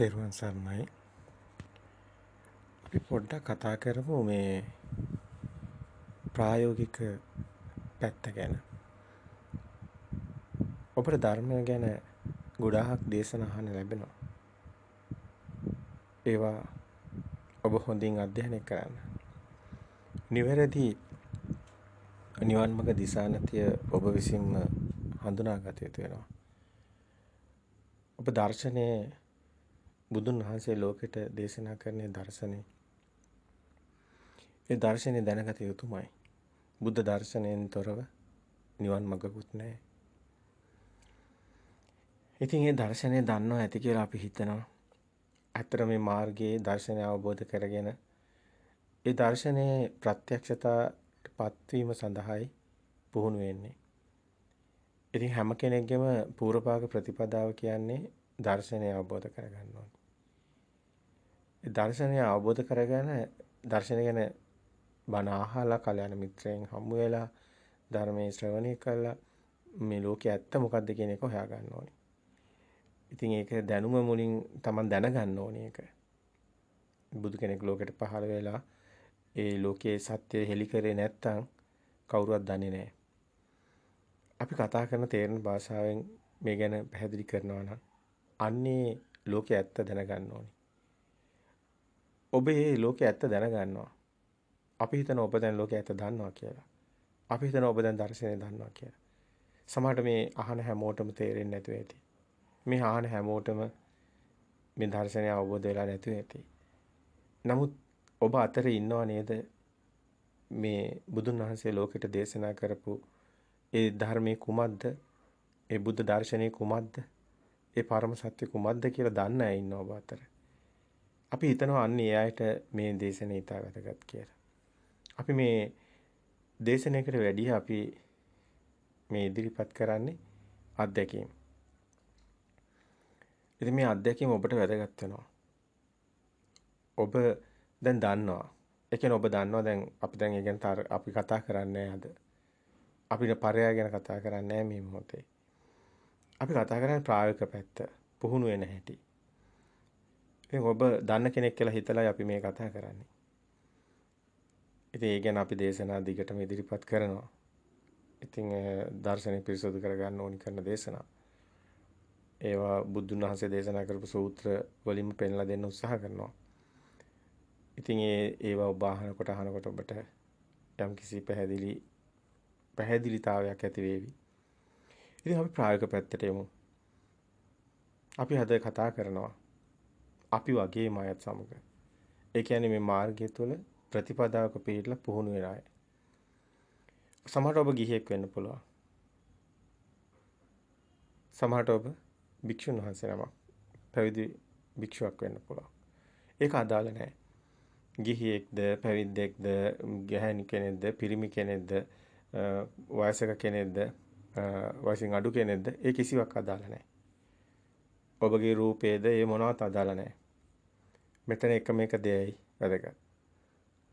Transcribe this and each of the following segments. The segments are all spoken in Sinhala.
තෙරුවන් සරණයි. අපි පොඩ්ඩක් කතා කරමු මේ ප්‍රායෝගික පැත්ත ගැන. ඔබට ධර්මය ගැන ගොඩාක් දේශනා අහන්න ලැබෙනවා. ඒවා ඔබ හොඳින් අධ්‍යයනය කරන්න. නිවැරදි නිවන් මාර්ග දිශානතිය ඔබ විසින්ම හඳුනාගත යුතු වෙනවා. ඔබ දර්ශනයේ බුදුන් වහන්සේ ලෝකෙට දේශනා කරන දර්ශනේ ඒ දර්ශනේ දැනගත යුතුමයි. බුද්ධ දර්ශනයෙන් තොරව නිවන් මඟකුත් නැහැ. ඉතින් මේ දර්ශනේ දන්නවා ඇති කියලා අපි හිතනවා. අතර මේ මාර්ගයේ දර්ශනය අවබෝධ කරගෙන ඒ දර්ශනේ ප්‍රත්‍යක්ෂතාවටපත් වීම සඳහායි පුහුණු වෙන්නේ. ඉතින් හැම කෙනෙක්ගේම පූර්වභාග ප්‍රතිපදාව කියන්නේ දර්ශනය අවබෝධ කරගන්න ඕනේ. ඒ දර්ශනය අවබෝධ කරගෙන දර්ශනය ගැන බණ අහලා කල්‍යාණ මිත්‍රයන් හමු වෙලා ධර්මයේ ශ්‍රවණය කළා මේ ලෝකයේ ඇත්ත මොකක්ද කියන එක හොයා ගන්න ඕනේ. ඉතින් ඒක දැනුම මුලින් Taman දැනගන්න ඕනේ ඒක. බුදු කෙනෙක් ලෝකෙට පහළ වෙලා ඒ ලෝකයේ සත්‍ය හෙළි කරේ නැත්නම් කවුරුවත් දන්නේ නැහැ. අපි කතා කරන තේරෙන භාෂාවෙන් මේ ගැන පැහැදිලි කරනවා නම් අන්නේ ලෝකයේ ඇත්ත දැනගන්න ඕනේ. ඔබ මේ ලෝකයේ ඇත්ත දැනගන්නවා. අපි හිතන ඔබ දැන් ලෝකයේ ඇත්ත දන්නවා කියලා. අපි හිතන ඔබ දැන් දර්ශනය දන්නවා කියලා. සමහරට මේ අහන හැමෝටම තේරෙන්නේ නැතුව ඇති. මේ අහන හැමෝටම මේ දර්ශනය අවබෝධ වෙලා නැතුව ඇති. නමුත් ඔබ අතරේ ඉන්නව නේද මේ බුදුන් වහන්සේ ලෝකෙට දේශනා කරපු ඒ ධර්මයේ කුමක්ද? ඒ බුද්ධ දර්ශනයේ කුමක්ද? ඒ පරම සත්‍ය කුමක්ද කියලා දන්න අය ඉන්නවා ඔබ අතර. අපි හිතනවා අන්න ඒ අයට මේ දේශනේ ඉතා වැදගත් කියලා. අපි මේ දේශනයකට වැඩිය අපි මේ ඉදිරිපත් කරන්නේ අත්දැකීම්. ඉතින් මේ අත්දැකීම ඔබට වැදගත් වෙනවා. ඔබ දැන් දන්නවා. ඒ කියන්නේ ඔබ දන්නවා දැන් අපි දැන් ඒ ගැන අපි කතා කරන්නේ අද. අපිට පරයා ගැන කතා කරන්නේ මේ මොහොතේ. අපි කතා කරන්නේ ප්‍රායෝගික පැත්ත, පුහුණු වෙන හැටි. ඉතින් ඔබ දන්න කෙනෙක් කියලා හිතලායි අපි මේ කතා කරන්නේ. ඉතින් ඒ ගැන අපි දේශනා දිගටම ඉදිරිපත් කරනවා. ඉතින් දර්ශනය පිරිසුදු කරගන්න ඕනි කරන දේශනා. ඒවා බුදුන් වහන්සේ දේශනා කරපු සූත්‍ර වලින්ම පෙන්ලා දෙන්න උත්සාහ කරනවා. ඉතින් ඒවා ඔබ අහනකොට ඔබට යම්කිසි පැහැදිලිතාවයක් ඇති වේවි. ඉතින් අපි ප්‍රායෝගික පැත්තට යමු. අපි අද කතා කරනවා අපි වගේම අයත් සමග. ඒ කියන්නේ මේ මාර්ගය තුළ ප්‍රතිපදාවක පිළිපදලා පුහුණු වෙන අය. සමහරට ඔබ ගිහියෙක් වෙන්න පුළුවන්. සමහරට ඔබ භික්ෂුන් වහන්සේ නමක් පැවිදි භික්ෂුවක් වෙන්න පුළුවන්. ඒක අදාළ නැහැ. ගිහියෙක්ද පැවිද්දෙක්ද ගැහැණි කෙනෙක්ද පිරිමි කෙනෙක්ද වයසක කෙනෙක්ද වයසින් අඩු කෙනෙක්ද ඒ කිසිවක් අදාළ නැහැ. ඔබගේ රූපේද ඒ මොනවත් අදාළ නැහැ. මෙතන එකම එක දෙයයි වැදගත්.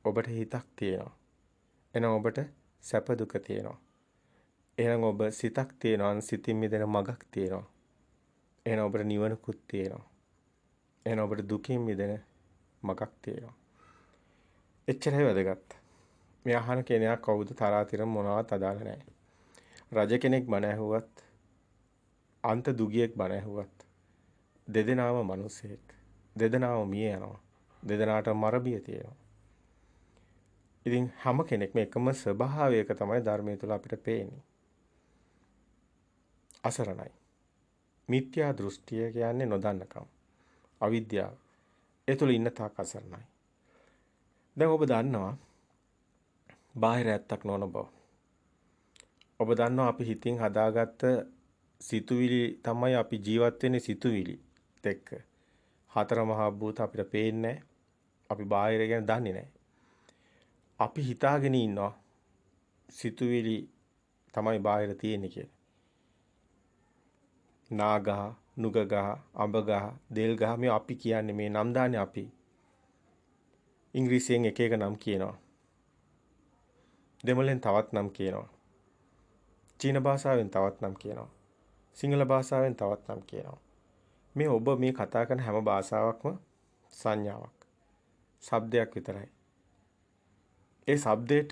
ඔබට හිතක් තියෙනවා. එහෙනම් ඔබට සැප දුක තියෙනවා. එහෙනම් ඔබ සිතක් තියෙනවා. සිතින් මිදෙන මගක් තියෙනවා. එහෙනම් ඔබට නිවනකුත් තියෙනවා. එහෙනම් ඔබට දුකින් මිදෙන මගක් තියෙනවා. එච්චරයි වැදගත්. මේ අහන කෙනා කවුද තරාතිරම මොනවත් අදාළ නැහැ. රජ කෙනෙක් බණ ඇහුවත් අන්ත දුගියෙක් බණ ඇහුවත් දෙදෙනාම මිනිසෙක්. දෙදෙනාම මිය යනවා. දෙදෙනාට මරබිය තියෙනවා. ඉතින් හැම කෙනෙක්ම එකම ස්වභාවයක තමයි ධර්මයේ තුල අපිට පේන්නේ. අසරණයි. මිත්‍යා දෘෂ්ටිය කියන්නේ නොදන්නකම. අවිද්‍යාව. ඒ තුල ඉන්න තාක් අසරණයි. දැන් ඔබ දන්නවා බාහිර ඇත්තක් නොවන බව. ඔබ දන්නවා අපි හිතින් හදාගත්ත සිතුවිලි තමයි අපි ජීවත් වෙන්නේ සිතුවිලි එක්ක. හතර මහා භූත අපිට පේන්නේ අපි බාහිර ගැන දන්නේ නැහැ. අපි හිතාගෙන ඉන්නවා සිතුවිලි තමයි බාහිර තියෙන්නේ කියලා. නාගහ, නුගගහ, අඹගහ, දෙල්ගහ මේ අපි කියන්නේ මේ නම් දාන්නේ අපි. ඉංග්‍රීසියෙන් එක එක නම් කියනවා. දෙමළෙන් තවත් නම් කියනවා. චීන භාෂාවෙන් තවත් නම් කියනවා. සිංහල භාෂාවෙන් තවත් නම් කියනවා. මේ ඔබ මේ කතා කරන හැම භාෂාවක්ම සංඥාවක්. ශබ්දයක් විතරයි. ඒ ශබ්දයට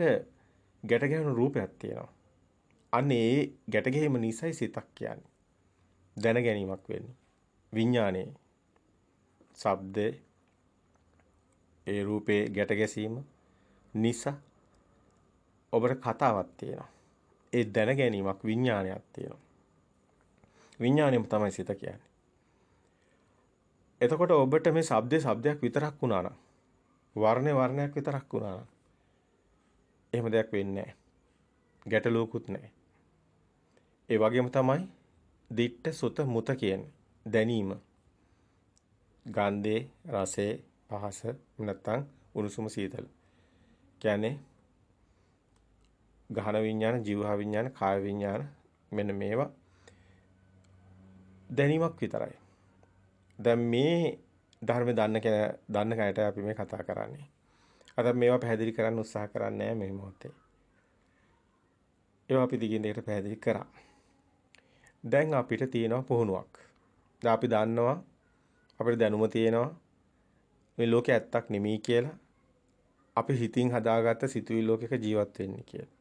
ගැට ගැහෙන රූපයක් තියෙනවා. අන්න ඒ ගැට ගැහිම නිසයි සිතක් කියන්නේ. දැන ගැනීමක් වෙන්නේ. විඥානයේ ශබ්දේ ඒ රූපේ ගැට ගැසීම නිසා ඔබට කතාවක් තියෙනවා. ඒ දැන ගැනීමක් විඥානයක් තියෙනවා. විඥානයම තමයි සිත කියන්නේ. එතකොට ඔබට මේ ශබ්දයක් විතරක් වුණා නම් වර්ණයක් විතරක් වුණා නම් එහෙම දෙයක් වෙන්නේ නැහැ. ගැටලුවකුත් නැහැ. ඒ වගේම තමයි දිට්ඨ සුත මුත කියන්නේ දැනීම. ගන්ධේ, රසේ, පහස නැත්නම් උණුසුම සීතල. කියන්නේ ගහන විඥාන, ජීවහා විඥාන, කාය විඥාන මෙන්න මේවා දැනීමක් විතරයි. දැන් මේ ධර්ම දන්න කයට අපි මේ කතා කරන්නේ. අද මේවා පැහැදිලි කරන්න උත්සාහ කරන්නේ නැහැ මේ මොහොතේ. ඒවා අපි දිගින් දිගට පැහැදිලි කරා. දැන් අපිට තියෙනවා පුහුණුවක්. දැන් අපි දන්නවා අපිට දැනුම තියෙනවා මේ ලෝකේ ඇත්තක් නෙමෙයි කියලා. අපි හිතින් හදාගත්ත සිතුවිලි ලෝකයක ජීවත් වෙන්නේ කියලා.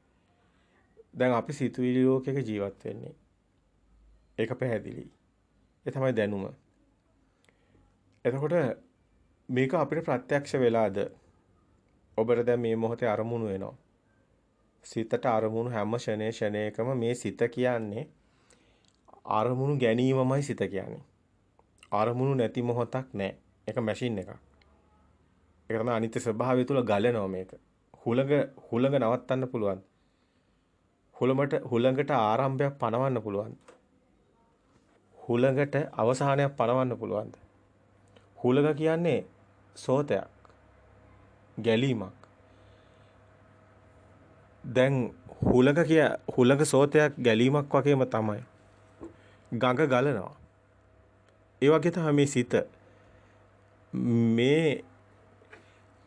දැන් අපි සිතුවිලි ලෝකයක ජීවත් වෙන්නේ. ඒක පැහැදිලි. ඒ තමයි දැනුම. එතකොට මේක අපිට ප්‍රත්‍යක්ෂ වෙලාද ඔබට දැන් මේ මොහොතේ අරමුණු වෙනවා. සිතට අරමුණු හැම ෂණයකම මේ සිත කියන්නේ අරමුණු ගැනීමමයි සිත කියන්නේ. අරමුණු නැති මොහොතක් නැහැ. ඒක මැෂින් එකක්. ඒක තමයි අනිත්‍ය ස්වභාවය තුල ගලනවා මේක. හුළඟ නවත්තන්න පුළුවන්. හුළඟට ආරම්භයක් පනවන්න පුළුවන්. හුළඟට අවසානයක් පනවන්න පුළුවන්. හුළඟ කියන්නේ සෝතයක්. ගැලීමක්. දැන් හුළඟ සෝතයක් ගැලීමක් වගේම තමයි. ගඟ ගලනවා. ඒ වගේ තමයි මේ සිත.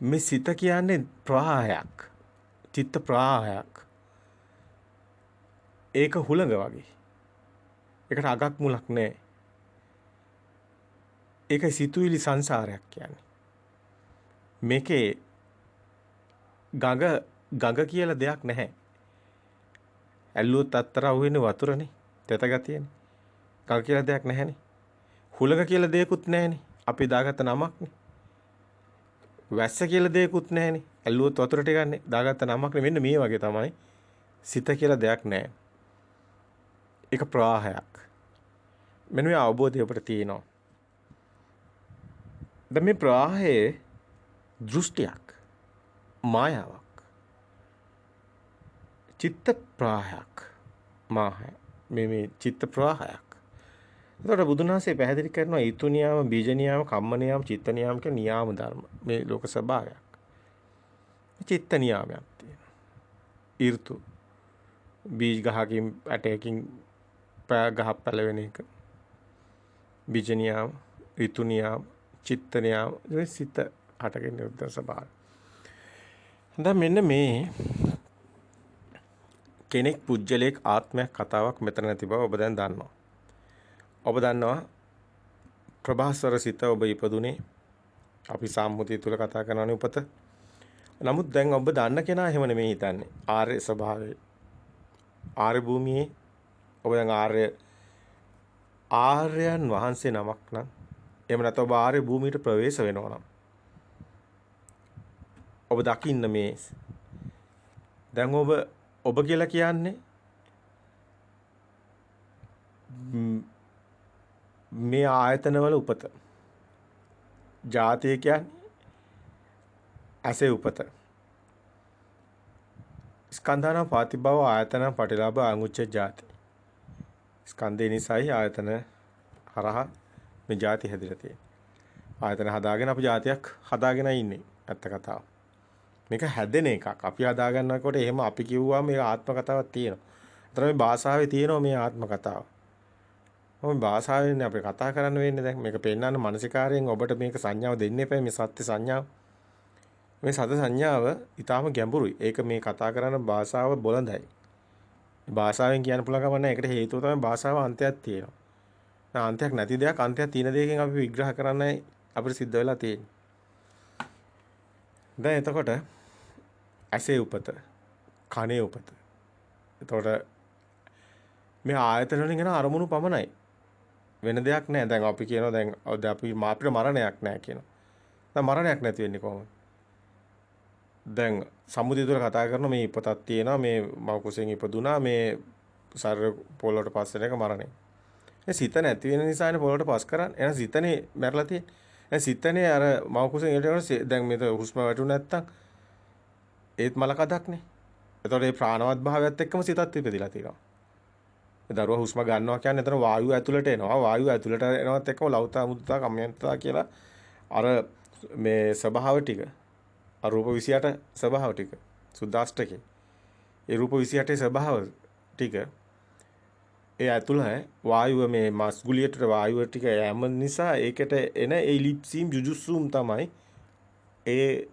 මේ සිත කියන්නේ ප්‍රවාහයක්. චිත්ත ප්‍රවාහයක්. ඒක හුළඟ වගේ. ඒකට අගක් මුලක් නැහැ. ඒක සිතුවිලි සංසාරයක් කියන්නේ. මේකේ ගඟ කියලා දෙයක් නැහැ. ඇල්ලුවොත් අත්තර අහුවෙන්නේ වතුරනේ. තෙත ගතියනේ. ගඟ කියලා දෙයක් නැහැනේ. හුළඟ කියලා දෙයක්වත් නැහැනේ. අපි දාගත්ත නමක්නේ. වැස්ස කියලා දෙයක්වත් නැහැනේ. ඇල්ලුවොත් වතුර ටිකන්නේ දාගත්ත නමක්නේ. මෙන්න මේ වගේ තමයි සිත කියලා දෙයක් නැහැ. ඒක ප්‍රවාහයක්. මෙන්න මේ අවබෝධය අපිට තියෙනවා. දැන් මේ ප්‍රවාහයේ දෘෂ්ටියක් මායාවක්. චිත්ත ප්‍රවාහයක්. මේ චිත්ත ප්‍රවාහයක්. එතකොට බුදුන් වහන්සේ පැහැදිලි කරනවා ඊතු නියාම, බීජ නියාම, කම්ම නියාම, චිත්ත නියාම කියන නියාම ධර්ම. මේ ලෝක ස්වභාවයක්. චිත්ත නියාමයක් තියෙනවා. ඍතු බීජ ගහකින් ඇටයකින් ගහ පැලවෙන එක. බීජ නියාම, ඍතු නියාම, චිත්ත නියාම, මේ සිත හටගෙන නිරුද්ධ ස්වභාවය. දැන් මෙන්න මේ කෙනෙක් පුජ්‍යලයක් ආත්මයක් කතාවක් මෙතන නැති බව ඔබ දැන් දන්නවා. ඔබ දන්නවා ප්‍රභාස්වර සිත ඔබ ඉපදුනේ අපි සම්මුතිය තුල කතා කරනවානේ උපත. නමුත් දැන් ඔබ දන්න කෙනා එහෙම නෙමෙයි හිතන්නේ. ආර්ය ස්වභාවය. ආර්ය භූමියේ ඔබ දැන් ආර්යයන් වහන්සේ නමක් නම් එහෙම නැත්නම් ඔබ ආර්ය භූමියට ප්‍රවේශ වෙනවා නම් ඔබ දකින්න මේ දැන් ඔබ කියලා කියන්නේ මේ ආයතනවල උපත. ජාතිය කියන්නේ ඇසේ උපත. ස්කන්ධාන පාතිභව ආයතන පටිලාභ අංගුච්ච ජාති. ස්කන්ධේ නිසායි ආයතන හරහා මේ ජාති හැදිලා තියෙන්නේ. ආයතන හදාගෙන අපි ජාතියක් හදාගෙන ඉන්නේ. ඇත්ත කතාව. මේක හැදෙන එකක්. අපි හදා ගන්නකොට එහෙම අපි කිව්වා මේ ආත්ම කතාවක් තියෙනවා. අතන මේ භාෂාවේ තියෙනවා මේ ආත්ම කතාව. මොකද භාෂාවෙන් අපි කතා කරන්න වෙන්නේ දැන් මේක පෙන්නන්න මානසිකාරයෙන් ඔබට මේක සංඥාව දෙන්න එපා මේ සත්‍ය සංඥාව. මේ සත්‍ය සංඥාව ඊටාම ගැඹුරුයි. ඒක මේ කතා කරන භාෂාව බොළඳයි. භාෂාවෙන් කියන්න පුළුවන් කම නැහැ. ඒකට හේතුව තමයි භාෂාව අන්තයක් තියෙනවා. අන්තයක් නැති දෙයක් අන්තයක් තියෙන දෙයකින් අපි විග්‍රහ කරන්නයි අපිට සිද්ධ වෙලා තියෙන්නේ. දැන් එතකොට ඇසේ උපත, කනේ උපත. එතකොට මේ ආයතන වලින් එන අරමුණු පමණයි. වෙන දෙයක් නැහැ. දැන් අපි කියනවා දැන් අපි අපිට මරණයක් නැහැ කියනවා. දැන් මරණයක් නැති වෙන්නේ කොහොමද? දැන් සම්මුතිය තුළ කතා කරන මේ ඉපතක් තියෙනවා මේ මව කුසෙන් ඉපදුනා මේ ශරීර පොළොවට පස් වෙන එක මරණය. ඒ සිත නැති වෙන නිසානේ පොළොවට පස් කරන්නේ. එහෙනම් සිතනේ මැරලා තියෙන්නේ. එහෙනම් සිතනේ අර මව කුසෙන් එළියට දැන් මේක හුස්ම වැටුනේ නැත්තම් ඒත් මලකඩක්නේ. එතකොට මේ ප්‍රාණවත් භාවයත් එක්කම සිතත් ඉපදිලා තියෙනවා. ඒ දරුවා හුස්ම ගන්නවා කියන්නේ එතන වායුව ඇතුළට එනවා. වායුව ඇතුළට එනවත් එක්කම ලෞතා මුද්දා කම්මන්තා කියලා අර මේ ස්වභාව ටික රූප 28 ස්වභාව ටික සුද්දාෂ්ටකේ. ඒ රූප 28 ස්වභාව ටික ඒ ඇතුළ වායුව මේ මස් ගුලියට වායුව ටික යෑම නිසා ඒකට එන ඒ ඉලිප්සීම් ජුජුස්සුම් තමයි ඒ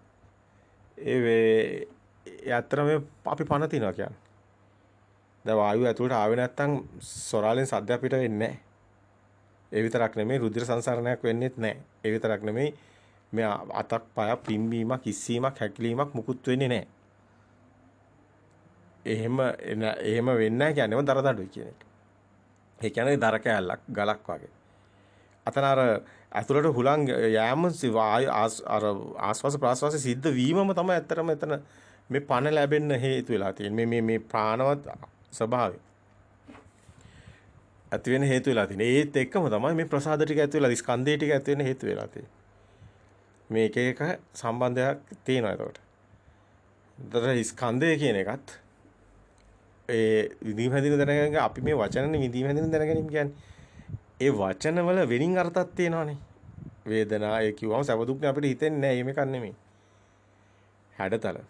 යතරම අපි පණ තියනවා කියන්නේ. දැන් වායුව ඇතුළට ආවේ නැත්තම් සොරාලෙන් සද්ද අපිට වෙන්නේ නැහැ. ඒ විතරක් නෙමෙයි රුධිර සංසරණයක් වෙන්නේත් නැහැ. ඒ විතරක් නෙමෙයි මේ අතක් පයක් පිම්බීමක් ඉස්සීමක් හැකිලීමක් මුකුත් වෙන්නේ නැහැ. එහෙම වෙන්නේ නැහැ කියන්නේම දරදඬුයි කියන එක. ඒ කියන්නේ දර කෑල්ලක් ගලක් වගේ. අතන අර ඇතුළට හුලං යෑම අර ආස්වාස ප්‍රාස්වාස සිද්ධ වීමම තමයි ඇත්තටම එතන මේ පණ ලැබෙන්න හේතු වෙලා තියෙන්නේ. මේ ප්‍රාණවත් ස්වභාවය. ඇති වෙන හේතු වෙලා තියෙන්නේ. ඒත් එක්කම තමයි මේ ප්‍රසාද ටික ඇති වෙලා ස්කන්ධය ටික ඇති වෙන හේතු වෙලා තියෙන්නේ. මේ එක එක සම්බන්ධයක් තියෙනවා එතකොට. ඒතර ස්කන්ධය කියන එකත් ඒ විදීම හැදින දැනගන්න අපි මේ වචනනේ විදීම හැදින දැනගැනීම කියන්නේ. ඒ වචන වල වෙනින් අර්ථයක් තියෙනවානේ. වේදනා ඒ කිව්වම සැප දුක්නේ අපිට හිතෙන්නේ නැහැ. එහෙම එකක් නෙමෙයි. හැඩතල.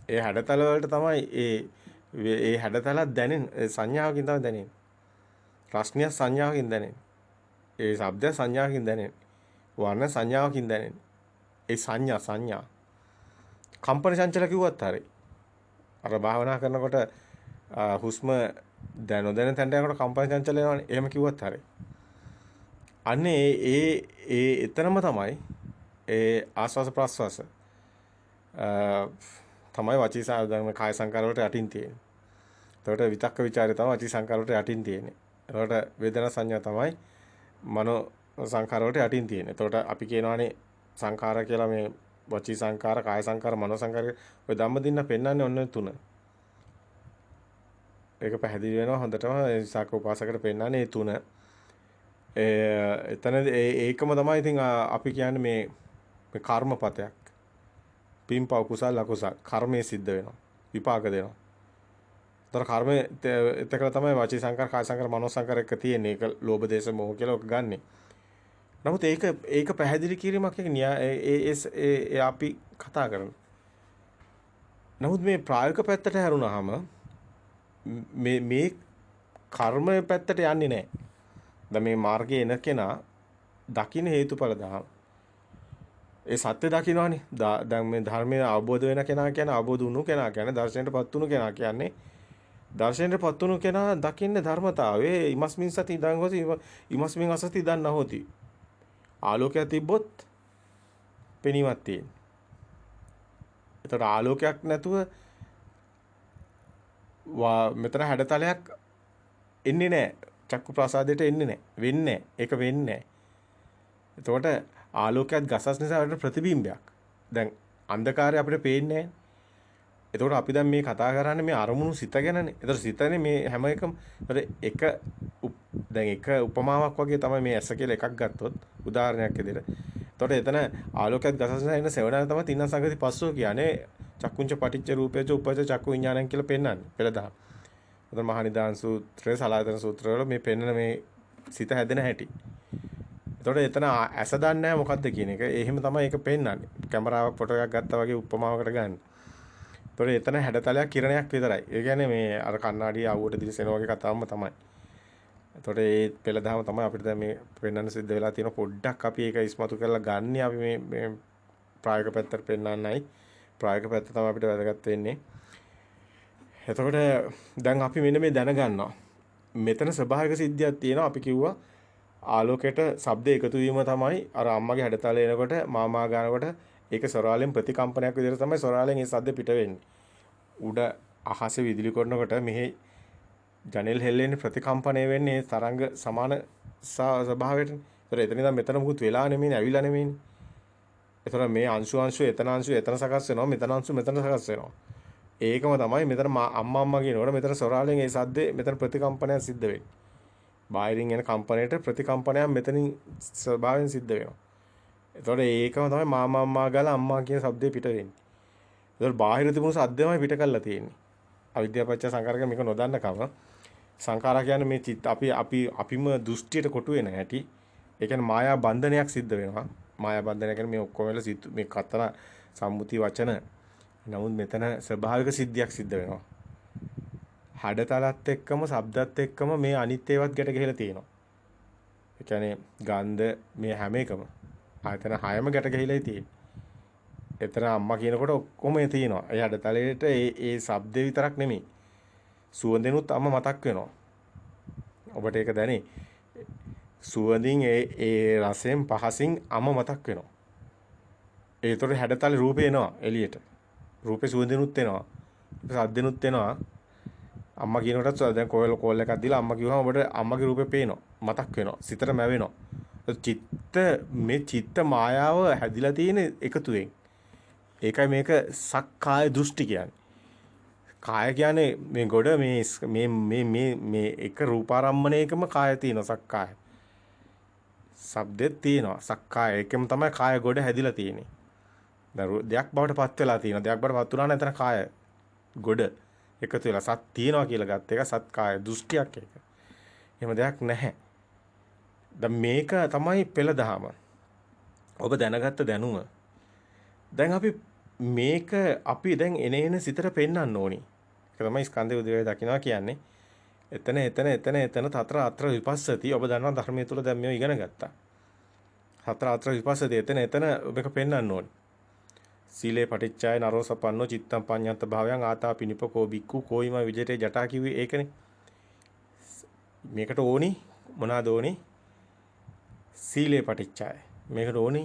ඒ හැඩතල වලට තමයි ඒ හැඩතලක් දැනෙන සංඥාවකින් තමයි දැනෙන්නේ. රස්නිය සංඥාවකින් දැනෙන්නේ. ඒ ශබ්ද සංඥාවකින් දැනෙන්නේ. වර්ණ සංඥාවකින් දැනෙන්නේ. ඒ සංඥා කම්පන චංචල කිව්වත් හරි. අර භාවනා කරනකොට හුස්ම දැනෙන තැනට යනකොට කම්පන චංචල වෙනවනේ. එහෙම කිව්වත් හරි. අන්නේ ඒ එතනම තමයි ඒ ආස්වාස ප්‍රාස්වාස තමයි වචී සාධන කාය සංකාර වලට යටින් තියෙන්නේ. එතකොට විතක්ක ਵਿਚාරය තමයි වචී සංකාර වලට යටින් තියෙන්නේ. එතකොට වේදනා සංඥා තමයි මනෝ සංකාර වලට යටින් තියෙන්නේ. එතකොට අපි කියනවානේ සංකාර කියලා මේ වචී සංකාර, කාය සංකාර, මනෝ සංකාර ඔය ධම්ම දින්න පෙන්වන්නේ ඔන්න තුන. ඒක පැහැදිලි වෙනවා හොඳටම ඒ විසාක උපාසකට පෙන්වන්නේ මේ තුන. එතන ඒකම තමයි ඉතින් අපි කියන්නේ මේ කර්මපතයක්. පින්පව් කුසල අකුසල කර්මයේ සිද්ධ වෙනවා. විපාක දෙනවා. ඒතර කර්මයේ එතකලා තමයි වචී සංකාර, කාය සංකාර, මනෝ සංකාර එක තියෙන්නේ. ඒක ලෝභ දේශ මොහ කියලා ඔක ගන්නෙ. නමුත් ඒක පැහැදිලි කිරීමක් ඒ අපි කතා කරන. නමුත් මේ ප්‍රායෝගික පැත්තට හැරුණාම මේ කර්මයේ පැත්තට යන්නේ නැහැ. දැන් මේ මාර්ගයේ එන කෙනා දකින්න හේතුඵල දහම. ඒ සත්‍ය දකින්නවනේ. දැන් මේ ධර්මයේ අවබෝධ වෙන කෙනා කියන්නේ අවබෝධ වුණු කෙනා කියන්නේ දර්ශනයටපත් වුණු කෙනා කියන්නේ දර්ශනයටපත් වුණු කෙනා දකින්නේ ධර්මතාවයේ ඉමස්මින් සති ඉදන් හොති ඉමස්මින් අසති ඉදන් නැහොති. ආලෝකයක් තිබ්බොත් පෙනීමක් තියෙනවා. ඒතර ආලෝකයක් නැතුව මෙතන හැඩතලයක් එන්නේ නැහැ. චක්කු ප්‍රසාදයට එන්නේ නැහැ. වෙන්නේ නැහැ. ඒක වෙන්නේ නැහැ. එතකොට ආලෝකයක් ගසස් නිසා වෙන ප්‍රතිබිම්බයක්. දැන් අන්ධකාරය අපිට පේන්නේ නැහැ. එතකොට අපි දැන් මේ කතා කරන්නේ මේ අරමුණු සිත ගැනනේ. එතකොට සිතනේ මේ හැම එකම. එක උපමාවක් වගේ තමයි මේ ඇස කියලා එකක් ගත්තොත් උදාහරණයක් විදිහට. එතකොට එතන ආලෝකයක් ගසස් නිසා එන සෙවණාන තමයි තින්න සංගති පස්සෝ කියන්නේ. චක්කුංච පටිච්ච රූපේච උපපච චක්කු විඥානං කියලා පෙන්නන්නේ. පෙළදහම. එතන මහා නිදාන සූත්‍රය, සලායතන සූත්‍රය වල මේ පෙන්නන මේ සිත හැදෙන හැටි. එතකොට එතන ඇස දන්නේ නැහැ මොකද්ද කියන එක. එහෙම තමයි ඒක පෙන්නන්නේ. කැමරාවක් ෆොටෝ එකක් ගත්තා වගේ උපමාවකට ගන්න. එතකොට එතන හැඩතලයක් කිරණයක් විතරයි. ඒ කියන්නේ මේ අර කණ්ණාඩිය අවුවට දිලිසෙන වගේ කතාවම තමයි. එතකොට මේ පෙළදහම තමයි අපිට දැන් මේ පෙන්වන්න සිද්ධ වෙලා තියෙන පොඩ්ඩක් අපි ඒක ඉස්මතු කරලා ගන්න අපි මේ ප්‍රායෝගික පැත්තට පෙන්වන්නයි. ප්‍රායෝගික පැත්ත තමයි අපිට වැදගත් වෙන්නේ. එතකොට දැන් අපි මෙන්න මේ දැනගන්නවා. මෙතන ස්වභාවික සිද්ධියක් තියෙනවා. අපි කිව්වා ආලෝකයට ශබ්ද එකතු වීම තමයි අර අම්මගේ හැඩතල එනකොට මාමා ගන්නකොට ඒක සොරාලෙන් ප්‍රතිකම්පනයක් විදිහට තමයි සොරාලෙන් ඒ ශබ්ද පිට වෙන්නේ. උඩ අහසේ විදුලි කරනකොට මෙහි ජනෙල් හෙල්ලෙන්නේ ප්‍රතිකම්පණය වෙන්නේ තරංග සමාන ස්වභාවයට. ඒතර එතන ඉඳන් මෙතන මුකුත් වෙලා නෙමෙයිනේ, ඇවිල්ලා නෙමෙයිනේ. ඒතර මේ අංශු එතන සකස් වෙනවා, මෙතන අංශු මෙතන සකස් වෙනවා. ඒකම තමයි මෙතන අම්මා කියනකොට මෙතන සොරාලෙන් ඒ සද්දේ මෙතන ප්‍රතිකම්පනයක් සිද්ධ වෙන්නේ. බාහිරින් එන කම්පණයට ප්‍රතිකම්පනයක් මෙතනින් ස්වභාවයෙන් සිද්ධ වෙනවා. ඒතකොට ඒකම තමයි මාමා ගාලා අම්මා කියන શબ્දේ පිට වෙන්නේ. ඒතකොට බාහිර තිබුණු සද්දෙමයි පිට කරලා තියෙන්නේ. අවිද්‍යාපච්ච සංකාරක මේක නොදන්නකම සංඛාරා කියන්නේ මේ චිත්ත අපිම දෘෂ්ටියට කොටු වෙන හැටි. ඒ කියන්නේ මායා බන්ධනයක් සිද්ධ වෙනවා. මායා බන්ධනය කියන්නේ මේ ඔක්කොම වෙලා මේ කතන සම්මුති වචන. නමුත් මෙතන ස්වභාවික සිද්ධියක් සිද්ධ වෙනවා. හඩතලත් එක්කම ශබ්දත් එක්කම මේ අනිත් ඒවාත් ගැට ගහලා තියෙනවා. ඒ කියන්නේ ගන්ධ මේ හැම එකම ආයතන හයම ගැට ගහලායි තියෙන්නේ. එතන අම්මා කියනකොට ඔක්කොම තියෙනවා. ඒ හඩතලේට ඒ ශබ්ද විතරක් නෙමෙයි. සුවඳෙනුත් අම්ම මතක් වෙනවා. ඔබට ඒක දැනේ. සුවඳින් ඒ රසෙන් පහසින් අම්ම මතක් වෙනවා. ඒතර හැඩතල රූපේ එනවා එළියට. රූපේ සුවඳිනුත් එනවා. සද්දෙනුත් එනවා. අම්මා කියනකොටත් දැන් කෝල් එකක් දීලා අම්මා කිව්වම ඔබට අම්මගේ රූපේ පේනවා. මතක් වෙනවා. සිතට මැවෙනවා. චිත්ත මායාව හැදිලා තියෙන එකතුවෙන්. ඒකයි මේක සක්කාය දෘෂ්ටි කියන්නේ. කාය කියන්නේ මේ ගොඩ මේ එක රූපාරම්මණයකම කාය තියෙනවා සක්කාය. ශබ්දෙත් තියෙනවා සක්කාය. ඒකෙම තමයි කාය ගොඩ හැදිලා තියෙන්නේ. දැන් දෙයක් බවට පත් වෙලා තියෙනවා. දෙයක් බවට පත් වුණා නම් එතන කාය ගොඩ එකතු වෙලා සත් තියනවා කියලා ගත්ත එක සත්කාය දෘෂ්ටියක් ඒක. එහෙම දෙයක් නැහැ. දැන් මේක තමයි පෙළ දහම. ඔබ දැනගත්ත දැනුම. දැන් අපි දැන් එන සිතට පෙන්වන්න ඕනි. ඒක තමයි ස්කන්ධය උදේවයි දකින්නවා කියන්නේ. එතන තතර අත්‍ර විපස්සති. ඔබ දන්නවා ධර්මයේ තුල දැන් මේව ඉගෙන ගත්තා. තතර අත්‍ර විපස්සති එතන මේක පෙන්වන්න ඕනි. සීලේ පටිච්චාය නරෝසපන්නෝ චිත්තම් පඤ්ඤන්ත භාවයන් ආතාපි නිපකෝ බික්කු කෝයිම විජේතේ ජටා කිව්වේ ඒකනේ. මේකට ඕනි මොනවාද ඕනි? සීලේ පටිච්චාය. මේකට ඕනි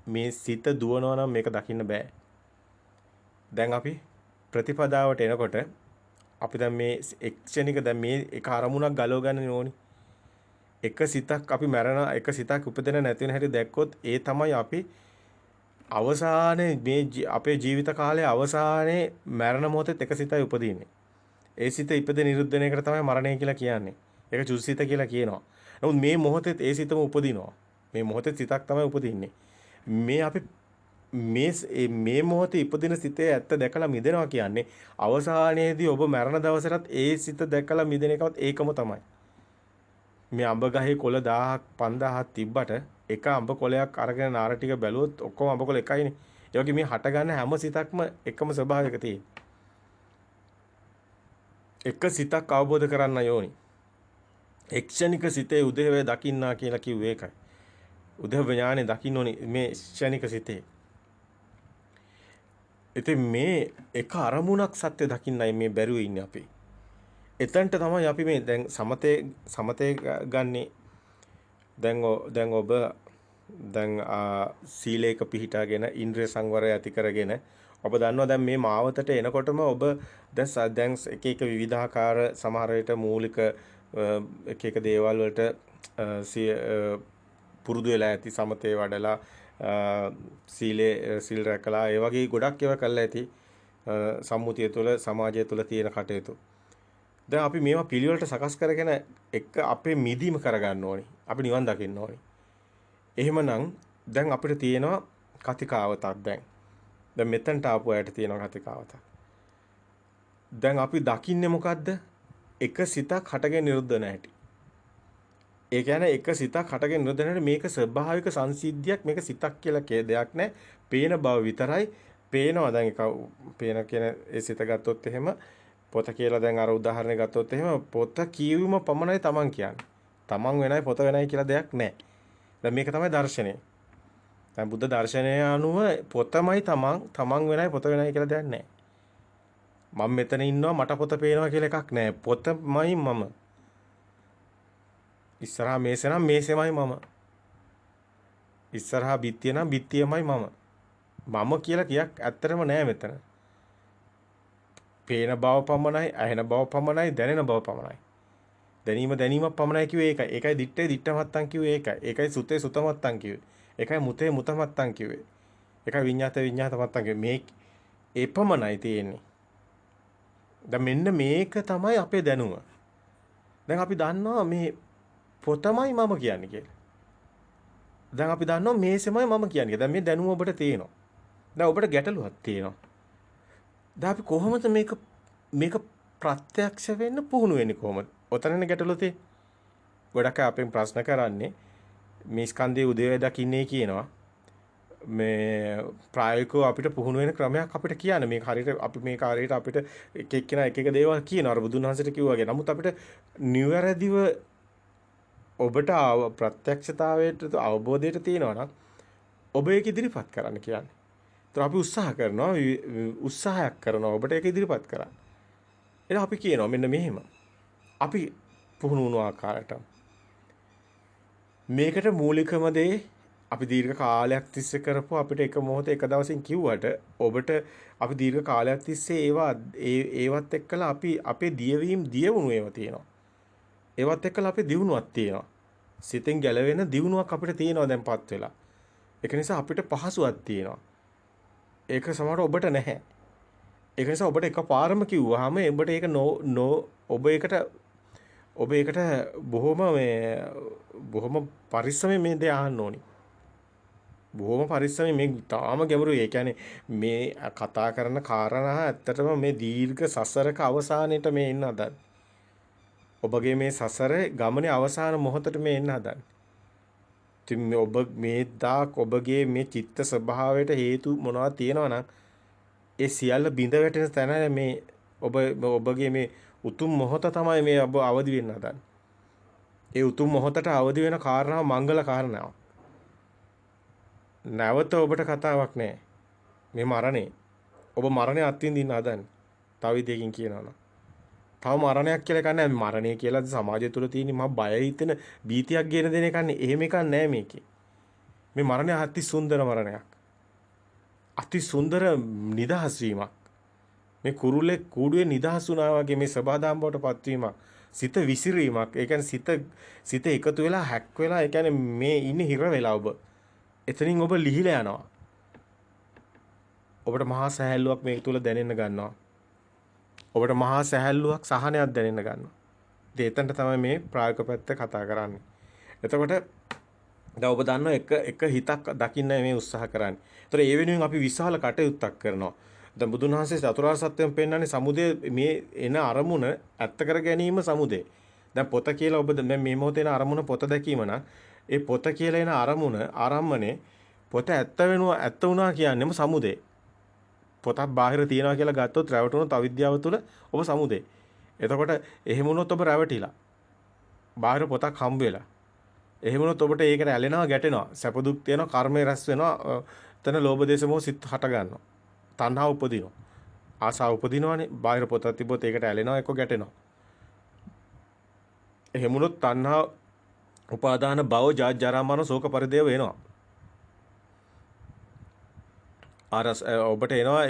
මේ සිත දුවනවා නම් මේක දකින්න බෑ. දැන් අපි ප්‍රතිපදාවට එනකොට අපි දැන් මේ එක්ෂණික දැන් මේ එක අරමුණක් ගලව ගන්න ඕනි. එක සිතක් අපි මරණ එක සිතක් උපදින නැති වෙන හැටි දැක්කොත් ඒ තමයි අපි අවසානයේ මේ අපේ ජීවිත කාලයේ අවසානයේ මරණ මොහොතේ එක සිතයි උපදින්නේ. ඒ සිත ඉපද නිරුද්ධ වෙන එකට තමයි මරණය කියලා කියන්නේ. ඒක චුසිත කියලා කියනවා. නමුත් මේ මොහොතේ ඒ සිතම උපදිනවා. මේ මොහොතේ සිතක් තමයි උපදින්නේ. මේ අපි මේ මොහොතේ ඉපදින සිතේ ඇත්ත දැකලා මිදෙනවා කියන්නේ අවසානයේදී ඔබ මරණ දවසටත් ඒ සිත දැකලා මිදෙන එකවත් ඒකම තමයි. මේ අඹ ගහේ කොළ 1000ක් 5000ක් තිබ්බට එක අඹ කොළයක් අරගෙන නාර ටික බැලුවොත් ඔක්කොම අඹ කොළ එකයිනේ. ඒ වගේ මේ හට ගන්න හැම සිතක්ම එකම ස්වභාවයක තියෙන. එක සිතක් අවබෝධ කරන්න යෝනි. එක්ෂණික සිතේ උදේවේ දකින්නා කියලා කිව්වේ ඒකයි. උදේව ඥානෙ දකින්න ඕනි මේ ක්ෂණික සිතේ. ඉතින් මේ එක අරමුණක් සත්‍ය දකින්නයි මේ බැරුව ඉන්නේ අපි. එතනට තමයි අපි මේ දැන් සමතේ ගන්නේ. දැන් ඔබ සීලේක පිහිටාගෙන ඉන්ද්‍රිය සංවරය ඇති කරගෙන ඔබ දන්නවා දැන් මේ මාවතට එනකොටම ඔබ දැන් එක විවිධාකාර සමහර විට මූලික එක දේවල් වලට පුරුදු වෙලා ඇති සමතේ වඩලා සීල් රැකලා ඒ වගේ ගොඩක් ඒවා කරලා ඇති සම්මුතිය තුළ සමාජය තුළ තියෙන කටයුතු. දැන් අපි මේවා පිළිවෙලට සකස් කරගෙන එක අපේ මිදීම කරගන්න ඕනි. අපි නිවන් දකින්න ඕනි. එහෙමනම් දැන් අපිට තියෙනවා කතිකාවතක් දැන්. දැන් මෙතනට ආපු අයට තියෙනවා කතිකාවතක්. දැන් අපි දකින්නේ මොකද්ද? එක සිතක් හටගෙන නිරුද්ධ වෙන හැටි. ඒ කියන්නේ එක සිතක් හටගෙන නිරුද්ධ වෙන හැටි මේක ස්වභාවික සංසිද්ධියක්. මේක සිතක් කියලා දෙයක් නැහැ. පේන බව විතරයි. පේනවා දැන් එක පේන කියන ඒ සිත ගත්තොත් එහෙම පොත කියලා දැන් අර උදාහරණයක් ගත්තොත් එහෙම පොත කියවීම පමණයි Taman කියන්නේ. Taman වෙනයි පොත වෙනයි කියලා දෙයක් නැහැ. දැන් මේක තමයි දර්ශනය. දැන් බුද්ධ දර්ශනය අනුව පොතමයි Taman වෙනයි පොත වෙනයි කියලා දෙයක් නැහැ. මම මෙතන ඉන්නවා මට පොත පේනවා කියලා එකක් නැහැ. පොතමයි මම. ඉස්සරහා මේසේ නම් මේසෙමයි මම. ඉස්සරහා බිත්තිය නම් බිත්තියමයි මම. මම කියලා කියක් ඇත්තටම නෑ මෙතන. පේන බව පමණයි, ඇහෙන බව පමණයි, දැනෙන බව පමණයි. දැනීමක් පමණයි කිව්වේ ඒකයි. ඒකයි දිත්තේ දිත්තමත්තන් කිව්වේ ඒකයි. ඒකයි සුතේ සුතමත්තන් කිව්වේ. ඒකයි මුතේ මුතමත්තන් කිව්වේ. ඒකයි විඤ්ඤාතේ විඤ්ඤාතමත්තන් කිව්වේ. මේ ඒ පමණයි තියෙන්නේ. දැන් මෙන්න මේක තමයි අපේ දැනුම. දැන් අපි දන්නවා මේ පොතමයි මම කියන්නේ කියලා. දැන් අපි දන්නවා මේසෙමයි මම කියන්නේ. දැන් මේ දැනුම ඔබට තියෙනවා. දැන් ඔබට ගැටලුවක් තියෙනවා. දැන් අපි කොහොමද මේක ප්‍රත්‍යක්ෂ වෙන්න පුහුණු වෙන්නේ කොහොමද? ඔතනනේ ගැටලුව තියෙන්නේ. ගොඩක් අය අපෙන් ප්‍රශ්න කරන්නේ මේ ස්කන්ධයේ උදේවැය දකින්නේ කියනවා. මේ ප්‍රායෝගිකව අපිට පුහුණු වෙන ක්‍රමයක් අපිට කියන්න. මේක හරියට අපි මේක හරියට අපිට එක එක්කෙනා එක එක දේවල් කියනවා. අර බුදුන් වහන්සේට කිව්වා වගේ. නමුත් අපිට නිවැරදිව ඔබට ප්‍රත්‍යක්ෂතාවයට අවබෝධයට තියෙනවා නම් ඔබ ඒක ඉදිරිපත් කරන්න කියන්නේ. ඒතර අපි උත්සාහයක් කරනවා ඔබට ඒක ඉදිරිපත් කරන්න. එහෙනම් අපි කියනවා මෙන්න මෙහෙම. අපි පුහුණු වුණු ආකාරයට මේකට මූලිකම දේ අපි දීර්ඝ කාලයක් තිස්සේ කරපුවා අපිට එක මොහොතේ එක දවසින් කිව්වට ඔබට අපි දීර්ඝ කාලයක් තිස්සේ ඒවත් එක්කලා අපි අපේ දියවුණු ඒවා තියෙනවා. ඒවත් එක්කලා අපේ දියුණුවක් තියෙනවා. සිතෙන් ගැලවෙන දියුණුවක් අපිට තියෙනවා දැන්පත් වෙලා. ඒක නිසා අපිට පහසුවක් තියෙනවා. ඒක සමහර ඔබට නැහැ. ඒක නිසා ඔබට එකපාරම කිව්වහම ඔබට ඒක ඔබ ඒකට බොහොම පරිස්සමෙන් මේ දේ අහන්න ඕනි. බොහොම පරිස්සමෙන් මේ තාම ගැඹුරුයි. ඒ කියන්නේ මේ කතා කරන කාරණා ඇත්තටම මේ දීර්ඝ සසරක අවසානයේට මේ එන්න හදන්නේ. ඔබගේ මේ සසරේ ගමනේ අවසාන මොහොතට මේ එන්න හදන්නේ. ඉතින් ඔබ මේ දාක් ඔබගේ මේ චිත්ත ස්වභාවයට හේතු මොනවද තියෙනවා නම් ඒ සියල්ල බිඳ වැටෙන තැන මේ ඔබගේ මේ උතුම් මොහොත තමයි මේ ඔබ අවදි වෙන්න හදන්නේ. ඒ උතුම් මොහොතට අවදි වෙන කාරණාව මංගල කාරණාවක්. නැවත ඔබට කතාවක් නැහැ. මේ මරණය. ඔබ මරණය අත්විඳින්න හදන්නේ. තව විදියකින් කියනවා නම්. තව මරණයක් කියලා එකක් නැහැ. මරණය කියලා සමාජය තුළ තියෙන මහ බය හිතෙන භීතියක් ගෙන දෙන එකක් නේ. එහෙම එකක් නැහැ මේකේ. මේ මරණය අති සුන්දර මරණයක්. අති සුන්දර නිදහස් වීමක්. මේ කුරුල්ලේ කූඩුවේ නිදහස් වුණා වගේ මේ සබාදාම් බවට පත්වීමක්. සිත විසිරීමක්. ඒ කියන්නේ සිත එකතු වෙලා හැක් වෙලා ඒ කියන්නේ මේ ඉන්නේ හිර වෙලා ඔබ. එතනින් ඔබ ලිහිලා යනවා. ඔබට මහා සැහැල්ලුවක් මේක තුල දැනෙන්න ගන්නවා. ඔබට මහා සැහැල්ලුවක් සහනයක් දැනෙන්න ගන්නවා. ඉතින් එතනට තමයි මේ ප්‍රායෝගික පැත්ත කතා කරන්නේ. එතකොට දැන් ඔබ දන්නවා එක හිතක් දකින්න මේ උත්සාහ කරන්නේ. ඒතර ඒ වෙනුවෙන් අපි විශාල කටයුත්තක් කරනවා. දැන් බුදුන් වහන්සේ චතුරාර්ය සත්‍යයෙන් පෙන්නන්නේ සමුදය මේ එන අරමුණ ඇත්ත කර ගැනීම සමුදය. දැන් පොත කියලා ඔබ දැන් මේ මොහොතේ එන අරමුණ පොත දැකීම නම් ඒ පොත කියලා එන අරමුණ ආරම්මනේ පොත ඇත්ත වුණා කියන්නේම සමුදය. පොතක් බාහිර තියනවා කියලා ගත්තොත් රැවටුණොත් අවිද්‍යාව තුළ ඔබ සමුදේ. එතකොට එහෙම වුණොත් ඔබ රැවටිලා. බාහිර පොතක් හම්බ වෙලා. එහෙම වුණොත් ඔබට ඒකට ඇලෙනවා ගැටෙනවා. සැප දුක් තියෙනවා කර්මය රැස් වෙනවා. එතන ලෝභ දේශ මොහ සිත් හට ගන්නවා. තණ්හා උපදිනවා. ආසාව උපදිනවානේ. බාහිර පොතක් තිබ්බොත් ඒකට ඇලෙනවා එක්ක ගැටෙනවා. එහෙම වුණොත් තණ්හා උපාදාන භව ජාත් ජරා මරණ ශෝක පරිදේව වෙනවා. අරස් ඔබට එනවා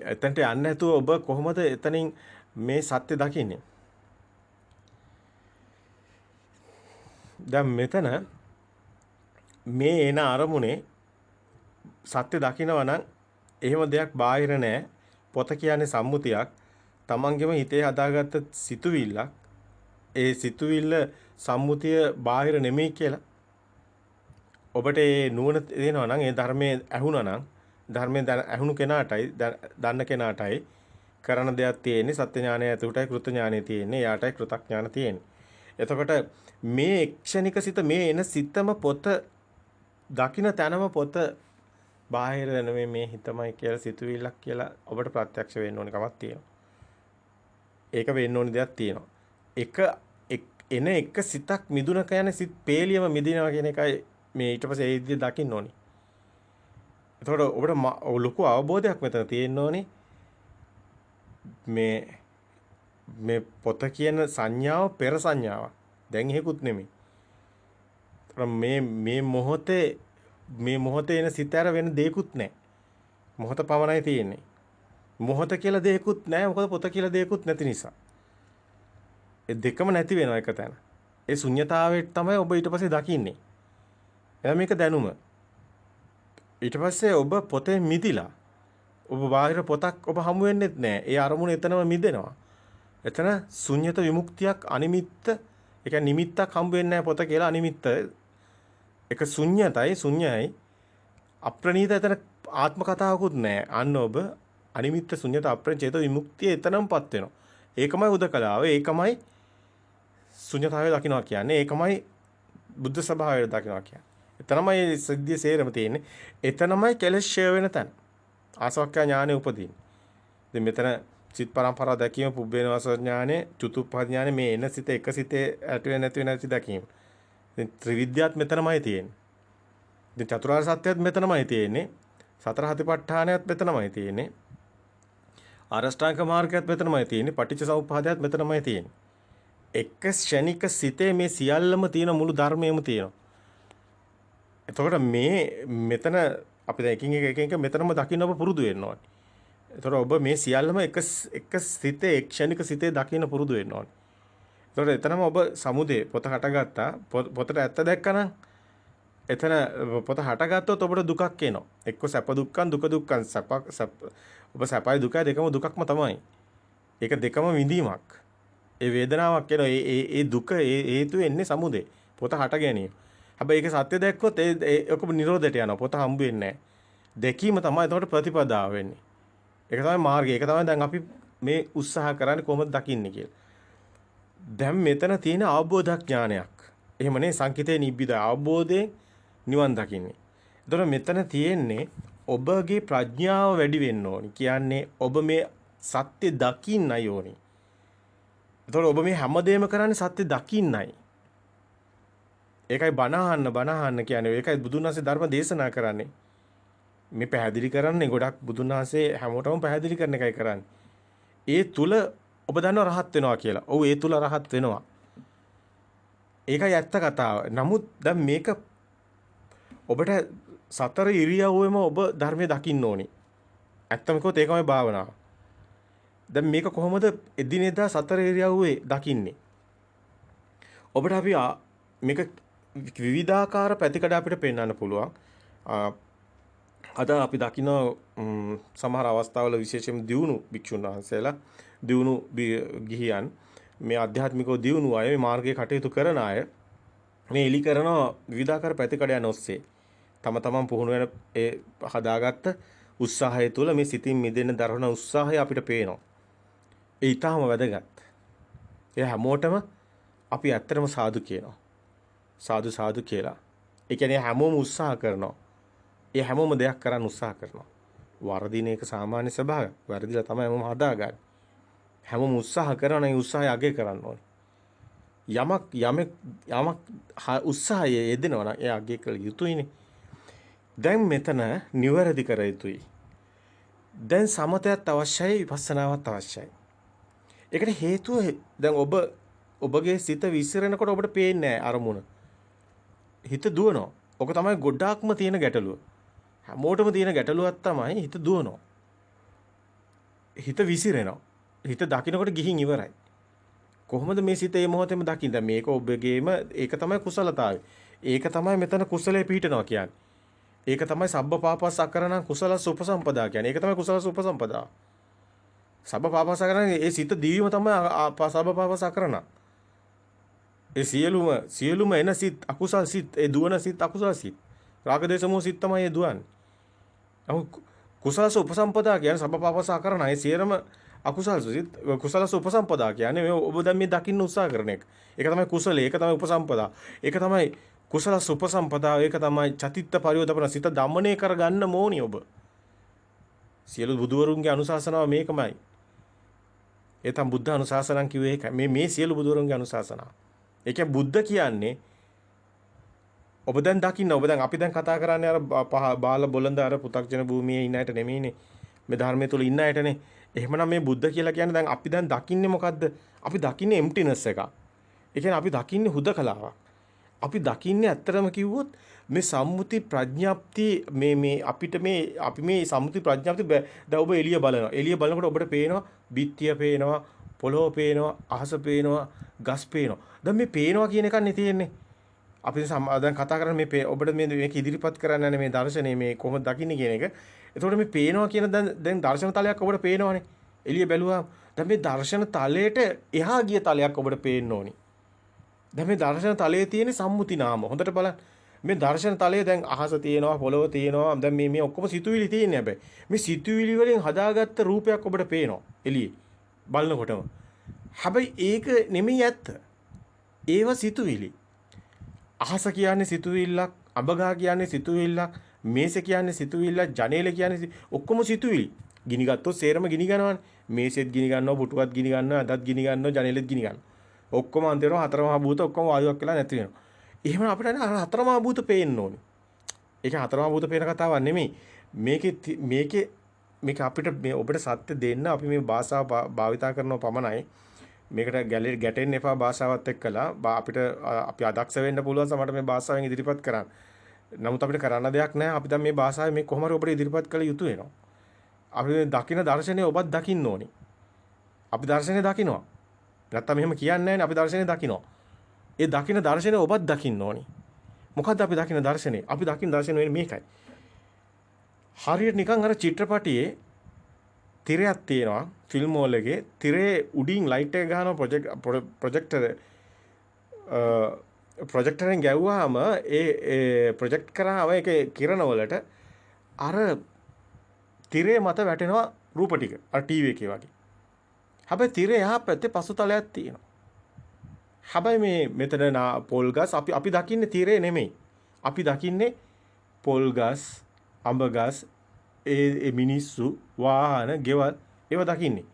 එතනට යන්නේ නැතුව ඔබ කොහොමද එතනින් මේ සත්‍ය දකින්නේ? දැන් මෙතන මේ එන අරමුණේ සත්‍ය දකිනවා නම් එහෙම දෙයක් බාහිර නැහැ. පොත කියන්නේ සම්මුතියක්. තමන්ගෙම හිතේ හදාගත්ත සිතුවිල්ලක්. ඒ සිතුවිල්ල සම්මුතිය බාහිර නෙමෙයි කියලා ඔබට ඒ නුවණ දෙනවා නම් ඒ ධර්මයේ ඇහුණා නම් ධර්මයෙන් ඇහුණු කෙනාටයි දන්න කෙනාටයි කරන දෙයක් තියෙන්නේ සත්‍ය ඥානය ඇතුළටයි කෘත ඥානය තියෙන්නේ එයාටයි කෘතඥාන තියෙන්නේ. එතකොට මේ ක්ෂණික සිත මේ එන සිතම පොත දකින්න තැනම පොත බාහිර නෙමෙයි මේ හිතමයි කියලා සිතුවිල්ලක් කියලා ඔබට ප්‍රත්‍යක්ෂ වෙන්න ඕන කමක් තියෙනවා. ඒක වෙන්න ඕන දෙයක් තියෙනවා. එක සිතක් මිදුන කියන්නේ සිත් පේලියම මිදිනවා කියන එකයි මේ ඊට පස්සේ ඒ විදිහ දකින්න ඕනි. එතකොට ඔබට ලොකු අවබෝධයක් මෙතන තියෙන්න ඕනි. මේ මේ පොත කියන සංඥාව පෙර සංඥාවක්. දැන් එහෙකුත් නෙමෙයි. මේ මොහොතේ එන සිතර වෙන දෙයක්වත් නැහැ. මොහොත පමණයි තියෙන්නේ. මොහොත කියලා දෙයක්වත් නැහැ. මොකද පොත කියලා දෙයක්වත් නැති නිසා. ඒ දෙකම නැති වෙනවා එක තැන. ඒ ශුන්්‍යතාවයට තමයි ඔබ ඊට පස්සේ දකින්නේ. එහෙනම් මේක දැනුම. ඊට පස්සේ ඔබ පොතේ මිදිලා. ඔබ බාහිර පොතක් ඔබ හමු වෙන්නෙත් නැහැ. ඒ අරමුණ එතනම මිදෙනවා. එතන ශුන්්‍යත විමුක්තියක් අනිමිත්ත ඒ කියන්නේ නිමිත්තක් හම්බ වෙන්නේ නැහැ පොත කියලා අනිමිත්ත. ඒක ශුන්‍යයි අප්‍රණීත එතන ආත්ම කතාවකුත් නැහැ. අන්න ඔබ අනිමිත්ත ශුන්‍යත අප්‍රණීත විමුක්තිය එතනම්පත් වෙනවා. ඒකමයි උදකලාව. ඒකමයි ශුන්‍යතාවය දකින්නවා කියන්නේ. ඒකමයි බුද්ධ ස්වභාවය දකින්නවා කියන්නේ. එතනමයි සිද්ධිය සේරම තියෙන්නේ. එතනමයි කෙලෙස් ෂය වෙන තැන. ආසවක්ඛ්‍යා ඥානෙ උපදින්නේ. ඉතින් මෙතන චිත් පරම්පරාව දැකීම පුබ්බේනවාස ඥානෙ, චතුප්පහත් ඥානෙ මේ එන සිත එක සිතේ ඇති වෙන නැති වෙන සිත දැකීම. ඉතින් ත්‍රිවිද්‍යාත් මෙතනමයි තියෙන්නේ. ඉතින් චතුරාර්ය සත්‍යයත් මෙතනමයි තියෙන්නේ. සතර හතිපට්ඨානයත් මෙතනමයි තියෙන්නේ. ආරෂ්ඨාංග මාර්ගයත් මෙතනමයි තියෙන්නේ. පටිච්ච සමුප්පාදයත් මෙතනමයි තියෙන්නේ. එක ක්ෂණික සිතේ මේ සියල්ලම තියෙන මුළු ධර්මයේම තියෙනවා. එතකොට මෙතන අපි දැන් එකින් එක මෙතනම දකින්න ඔබ පුරුදු වෙන්න ඕනේ. එතකොට ඔබ මේ සියල්ලම එක සිතේ ක්ෂණික සිතේ දකින්න පුරුදු වෙන්න ඕනේ. එතකොට එතනම ඔබ සමුදේ පොත හටගත්තා. පොතට ඇත්ත දැක්කනම් එතන පොත හටගත්තොත් ඔබට දුකක් එනවා. එක්ක සැප දුක්ඛං දුක දුක්ඛං ඔබ සැපයි දුකයි දෙකම දුකක්ම තමයි. ඒක දෙකම විඳීමක්. ඒ වේදනාවක් එනවා. ඒ දුක හේතු වෙන්නේ සමුදේ. පොත හට ගැනීම. හැබැයි ඒක සත්‍ය දැක්කොත් ඒ ඔක නිරෝධයට යනවා. පොත හම්බ වෙන්නේ නැහැ. දැකීම තමයි එතකොට ප්‍රතිපදාව වෙන්නේ. ඒක තමයි මාර්ගය. ඒක තමයි දැන් අපි මේ උත්සාහ කරන්නේ කොහොමද දකින්නේ කියලා. දැන් මෙතන තියෙන අවබෝධ ඥානයක්. එහෙමනේ සංකිතේ නිබ්බිද අවබෝධයෙන් නිවන් දකින්නේ. එතකොට මෙතන තියෙන්නේ ඔබගේ ප්‍රඥාව වැඩි වෙන්න ඕනි. කියන්නේ ඔබ මේ සත්‍ය දකින්නයි ඕනි. එතකොට ඔබ මේ හැමදේම කරන්නේ සත්‍ය දකින්නයි. ඒකයි බණ අහන්න කියන්නේ. ඒකයි බුදුන් වහන්සේ ධර්ම දේශනා කරන්නේ. මේ පැහැදිලි කරන්නේ ගොඩක් බුදුන් වහන්සේ හැමෝටම පැහැදිලි කරන එකයි කරන්නේ. ඒ තුල ඔබ දන්නවා රහත් වෙනවා කියලා. ඔව් ඒ තුල රහත් වෙනවා. ඒකයි ඇත්ත කතාව. නමුත් දැන් මේක ඔබට සතර ඉරියව්වෙම ඔබ ධර්මයේ දකින්න ඕනි. ඇත්තම කිව්වොත් ඒකමයි භාවනාව. දැන් මේක කොහොමද එදිනෙදා සතර ඉරියව්වේ දකින්නේ? ඔබට අපි මේක විවිධාකාර පැතිකඩ අපිට පෙන්වන්න පුළුවන්. අද අපි දකින සමහර අවස්ථාවල විශේෂයෙන් දියුණු භික්ෂුන් වහන්සේලා දියුණු ගිහියන් මේ ආධ්‍යාත්මිකව දියුණු අය මේ මාර්ගයේ කටයුතු කරන අය මේ එලි කරන විවිධාකාර පැතිකඩයන් ඔස්සේ තම තමන් පුහුණු වෙන ඒ හදාගත්ත උත්සාහය තුළ මේ සිතින් මිදෙන්න දරන උත්සාහය අපිට පේනවා. ඒ ඊටාම වැදගත්. ඒ හැමෝටම අපි ඇත්තටම සාදු කියනවා. සාදු කියලා. ඒ කියන්නේ හැමෝම උත්සාහ කරනවා. ඒ හැමෝම දෙයක් කරන්න උත්සාහ කරනවා. වර්ධින එක සාමාන්‍ය ස්වභාවය. වර්ධිලා තමයි හැමෝම හදාගන්නේ. හැමෝම උත්සාහ කරන ඒ උත්සාහය අගය කරන්න ඕනේ. යමක් උත්සාහය යෙදෙනවා නම් ඒ අගය කළ යුතුයිනේ. දැන් මෙතන නිවැරදි කර යුතුයි. දැන් සමතයත් අවශ්‍යයි විපස්සනාවත් අවශ්‍යයි. ඒකට හේතුව දැන් ඔබගේ සිත විසිරෙනකොට ඔබට පේන්නේ නැහැ අරමුණ. හිත දුවනවා. ඔක තමයි ගොඩාක්ම තියෙන ගැටලුව. හැමෝටම තියෙන ගැටලුවක් තමයි හිත දුවනවා. හිත විසිරෙනවා. හිත දකින්නකොට ගිහින් ඉවරයි. කොහොමද මේ සිත මේ මොහොතේම දකින්න? මේක ඔබගේම ඒක තමයි කුසලතාවය. ඒක තමයි මෙතන කුසලයේ පිහිටනවා කියන්නේ. ඒක තමයි සබ්බ පාපස් අකරණ කුසලස් උපසම්පදා කියන්නේ. ඒක තමයි කුසලස් උපසම්පදා. සබ්බ පාපස් අකරණ ඒ සිත දීවීම තමයි සබ්බ පාපස් අකරණ. ඒ සියලුම එන සිත් අකුසල් සිත් ඒ දුවන සිත් අකුසල් සිත්. රාග දේශ මොහ සිත් තමයි ඒ දුවන්නේ. නමුත් කුසලස උපසම්පදා කියන්නේ සබ්බ පාපස අකරණ ඒ සියරම අකුසල් සිත් කුසලස උපසම්පදා කියන්නේ මේ ඔබ දැන් මේ දකින්න උත්සාහ කරන එක. ඒක තමයි කුසලයේ ඒක තමයි උපසම්පදා. ඒක තමයි කුසලස උපසම්පදා ඒක තමයි චතිත්ත පරියෝදපන සිත දමණය කරගන්න ඕනි ඔබ. සියලු බුදුවරුන්ගේ අනුශාසනාව මේකමයි. ඒ තමයි බුද්ධ අනුශාසනන් කිව්වේ ඒක. මේ සියලු බුදුවරුන්ගේ අනුශාසනාව. ඒක බුද්ධ කියන්නේ ඔබ දැන් දකින්න ඔබ දැන් අපි දැන් කතා කරන්නේ අර බාල බොළඳ අර පු탁ජන භූමියේ ඉන්න අයට නෙමෙයිනේ. මේ ධර්මයේ තුල ඉන්න අයටනේ. එහෙමනම් මේ බුද්ධ කියලා කියන්නේ දැන් අපි දැන් දකින්නේ මොකද්ද? අපි දකින්නේ emptiness එක. ඒ කියන්නේ අපි දකින්නේ හුදකලාවක්. අපි දකින්නේ ඇත්තරම කිව්වොත් මේ සම්මුති ප්‍රඥාප්ති මේ අපිට අපි මේ සම්මුති ප්‍රඥාප්ති දැන් ඔබ එළිය බලනවා. එළිය බලනකොට ඔබට පේනවා බිත්තිය පේනවා, පොළොව පේනවා, අහස පේනවා, ගස් පේනවා. දැන් මේ පේනවා කියන එකක් නේ තියෙන්නේ. අපි දැන් කතා කරන්නේ මේ ඔබට මේක ඉදිරිපත් කරන්න යන මේ දර්ශනේ මේ කොහොමද දකින්නේ කියන එක. එතකොට මේ පේනවා කියන දැන් දර්ශන තලයක් ඔබට පේනවනේ. එළිය බැලුවාම දැන් මේ දර්ශන තලයට එහා ගිය තලයක් ඔබට පේන්න ඕනි. දැන් මේ දර්ශන තලයේ තියෙන සම්මුති නාම හොඳට බලන්න. මේ දර්ශන තලයේ දැන් අහස තියෙනවා, පොළොව තියෙනවා. දැන් මේ ඔක්කොම සිතුවිලි තියෙන්නේ හැබැයි. මේ සිතුවිලි වලින් හදාගත්ත රූපයක් ඔබට පේනවා එළියේ බලනකොටම. හැබැයි ඒක නෙමෙයි ඇත්ත. ඒව සිතුවිලි. අහස කියන්නේ සිතුවිල්ලක්, අඹගහ කියන්නේ සිතුවිල්ලක්, මේස කියන්නේ සිතුවිල්ලක්, ජනේල කියන්නේ ඔක්කොම සිතුවිලි. ගිනි ගත්තොත් සේරම ගිනි ගන්නවානේ. මේසෙත් ගිනි ගන්නවා, පුටුවත් ගිනි ගන්නවා, අදත් ගිනි ගන්නවා, ජනේලෙත් ගිනි ගන්නවා. ඔක්කොම අන්තිමට හතර මහා භූත ඔක්කොම වායුවක් වෙලා නැති වෙනවා. එහෙම අපිට හතර මහා භූත පේන්න ඕනේ. ඒක හතර මහා භූත පේන කතාවක් නෙමෙයි. මේක අපිට මේ ඔබට සත්‍ය දෙන්න අපි මේ භාෂාව භාවිතා කරනව පමණයි. මේකට ගැටෙන්න එපා භාෂාවත් එක්කලා. අපිට අපි අදක්ෂ වෙන්න පුළුවන් සමහරට මේ භාෂාවෙන් ඉදිරිපත් කරන්න. නමුත් අපිට කරන්න දෙයක් නැහැ. අපි දැන් මේ භාෂාවේ මේ කොහොම හරි ඔබට ඉදිරිපත් කළ යුතු වෙනවා. අපි දකින දර්ශනය ඔබත් දකින්න ඕනේ. අපි දර්ශනය දකිනවා. නැත්තම් එහෙම කියන්නේ නැහැනේ අපි දර්ශනය දකිනවා. ඒ දකින දර්ශනය ඔබත් දකින්න ඕනේ. මොකද්ද අපි දකින දර්ශනය? අපි දකින දර්ශනය වෙන්නේ මේකයි. හරියට නිකන් අර චිත්‍රපටියේ තිරයක් තියෙනවා ෆිල්ම් වලගේ තිරේ උඩින් ලයිට් එක ගහනවා ප්‍රොජෙක්ටරෙන් ගැව්වහම ඒ ප්‍රොජෙක්ට් කරාම ඒකේ කිරණ වලට අර තිරේ මත වැටෙනවා රූප ටික අර ටීවී එකේ වගේ. හැබැයි තිරේ එහා පැත්තේ පසුතලයක් තියෙනවා. හැබැයි මේ මෙතන පොල් ගස් අපි දකින්නේ තිරේ නෙමෙයි. අපි දකින්නේ පොල් ගස්, අඹ ගස්, ඒ මිනිස්සු, වාහන, ගෙවල් ඒව දකින්නේ.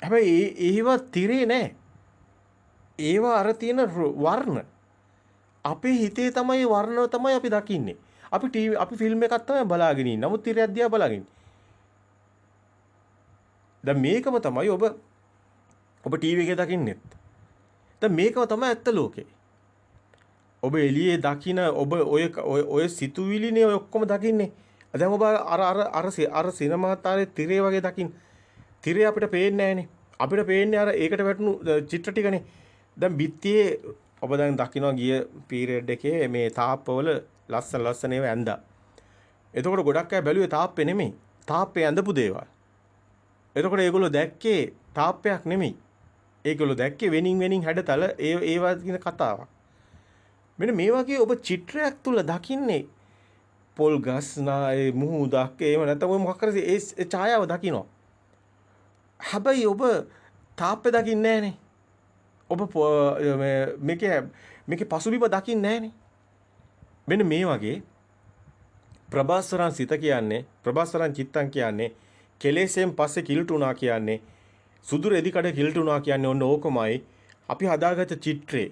හැබැයි ඒව තිරේ නෑ. ඒවා අර තියෙන වර්ණ. අපේ හිතේ තමයි වර්ණ තමයි අපි දකින්නේ. අපි ෆිල්ම් එකක් තමයි බලාගෙන ඉන්නේ. නමුත් තිරයක් දිහා බලාගෙන ඉන්නේ. දැන් මේකම තමයි ඔබ ටීවී එකේ දකින්නෙත්. දැන් මේකම තමයි ඇත්ත ලෝකේ. ඔබ එළියේ දකින ඔබ ඔය සිතුවිලිනේ ඔය ඔක්කොම දකින්නේ. දැන් ඔබ අර සිනමා තාලේ තිරේ වගේ දකින්න. තිරේ අපිට පේන්නේ නැහනේ. අපිට පේන්නේ අර ඒකට වැටුණු චිත්‍ර ටිකනේ. දැන් බිත්තියේ ඔබ දැන් දකින්න ගිය පීරියඩ් එකේ මේ තාප්පවල ලස්සන ඒවා ඇඳා. එතකොට ගොඩක් අය බැලුවේ තාප්පේ නෙමෙයි. තාප්පේ ඇඳපු දේවල්. එතකොට ඒගොල්ලෝ දැක්කේ තාප්පයක් නෙමෙයි. ඒගොල්ලෝ දැක්කේ වෙනින් හැඩතල ඒවා කියන කතාවක්. මෙන්න මේ වගේ ඔබ චිත්‍රයක් තුල දකින්නේ පොල් ගස් නායේ මුහුදක් එහෙම නැත්නම් ඔය මොකක් කරේ ඒ ඡායාව දකින්න. හැබැයි ඔබ තාප්පේ දකින්නේ නැහනේ. ඔබ මේකේ පසුබිම දකින්නේ නැහනේ. මෙන්න මේ වගේ ප්‍රභාස්වරන් සිත කියන්නේ ප්‍රභාස්වරන් චිත්තං කියන්නේ කෙලෙසෙන් පස්සේ කිලුටුණා කියන්නේ සුදු රෙදි කඩ කිලුටුණා කියන්නේ ඔන්න ඕකමයි අපි හදාගත්ත චිත්‍රේ.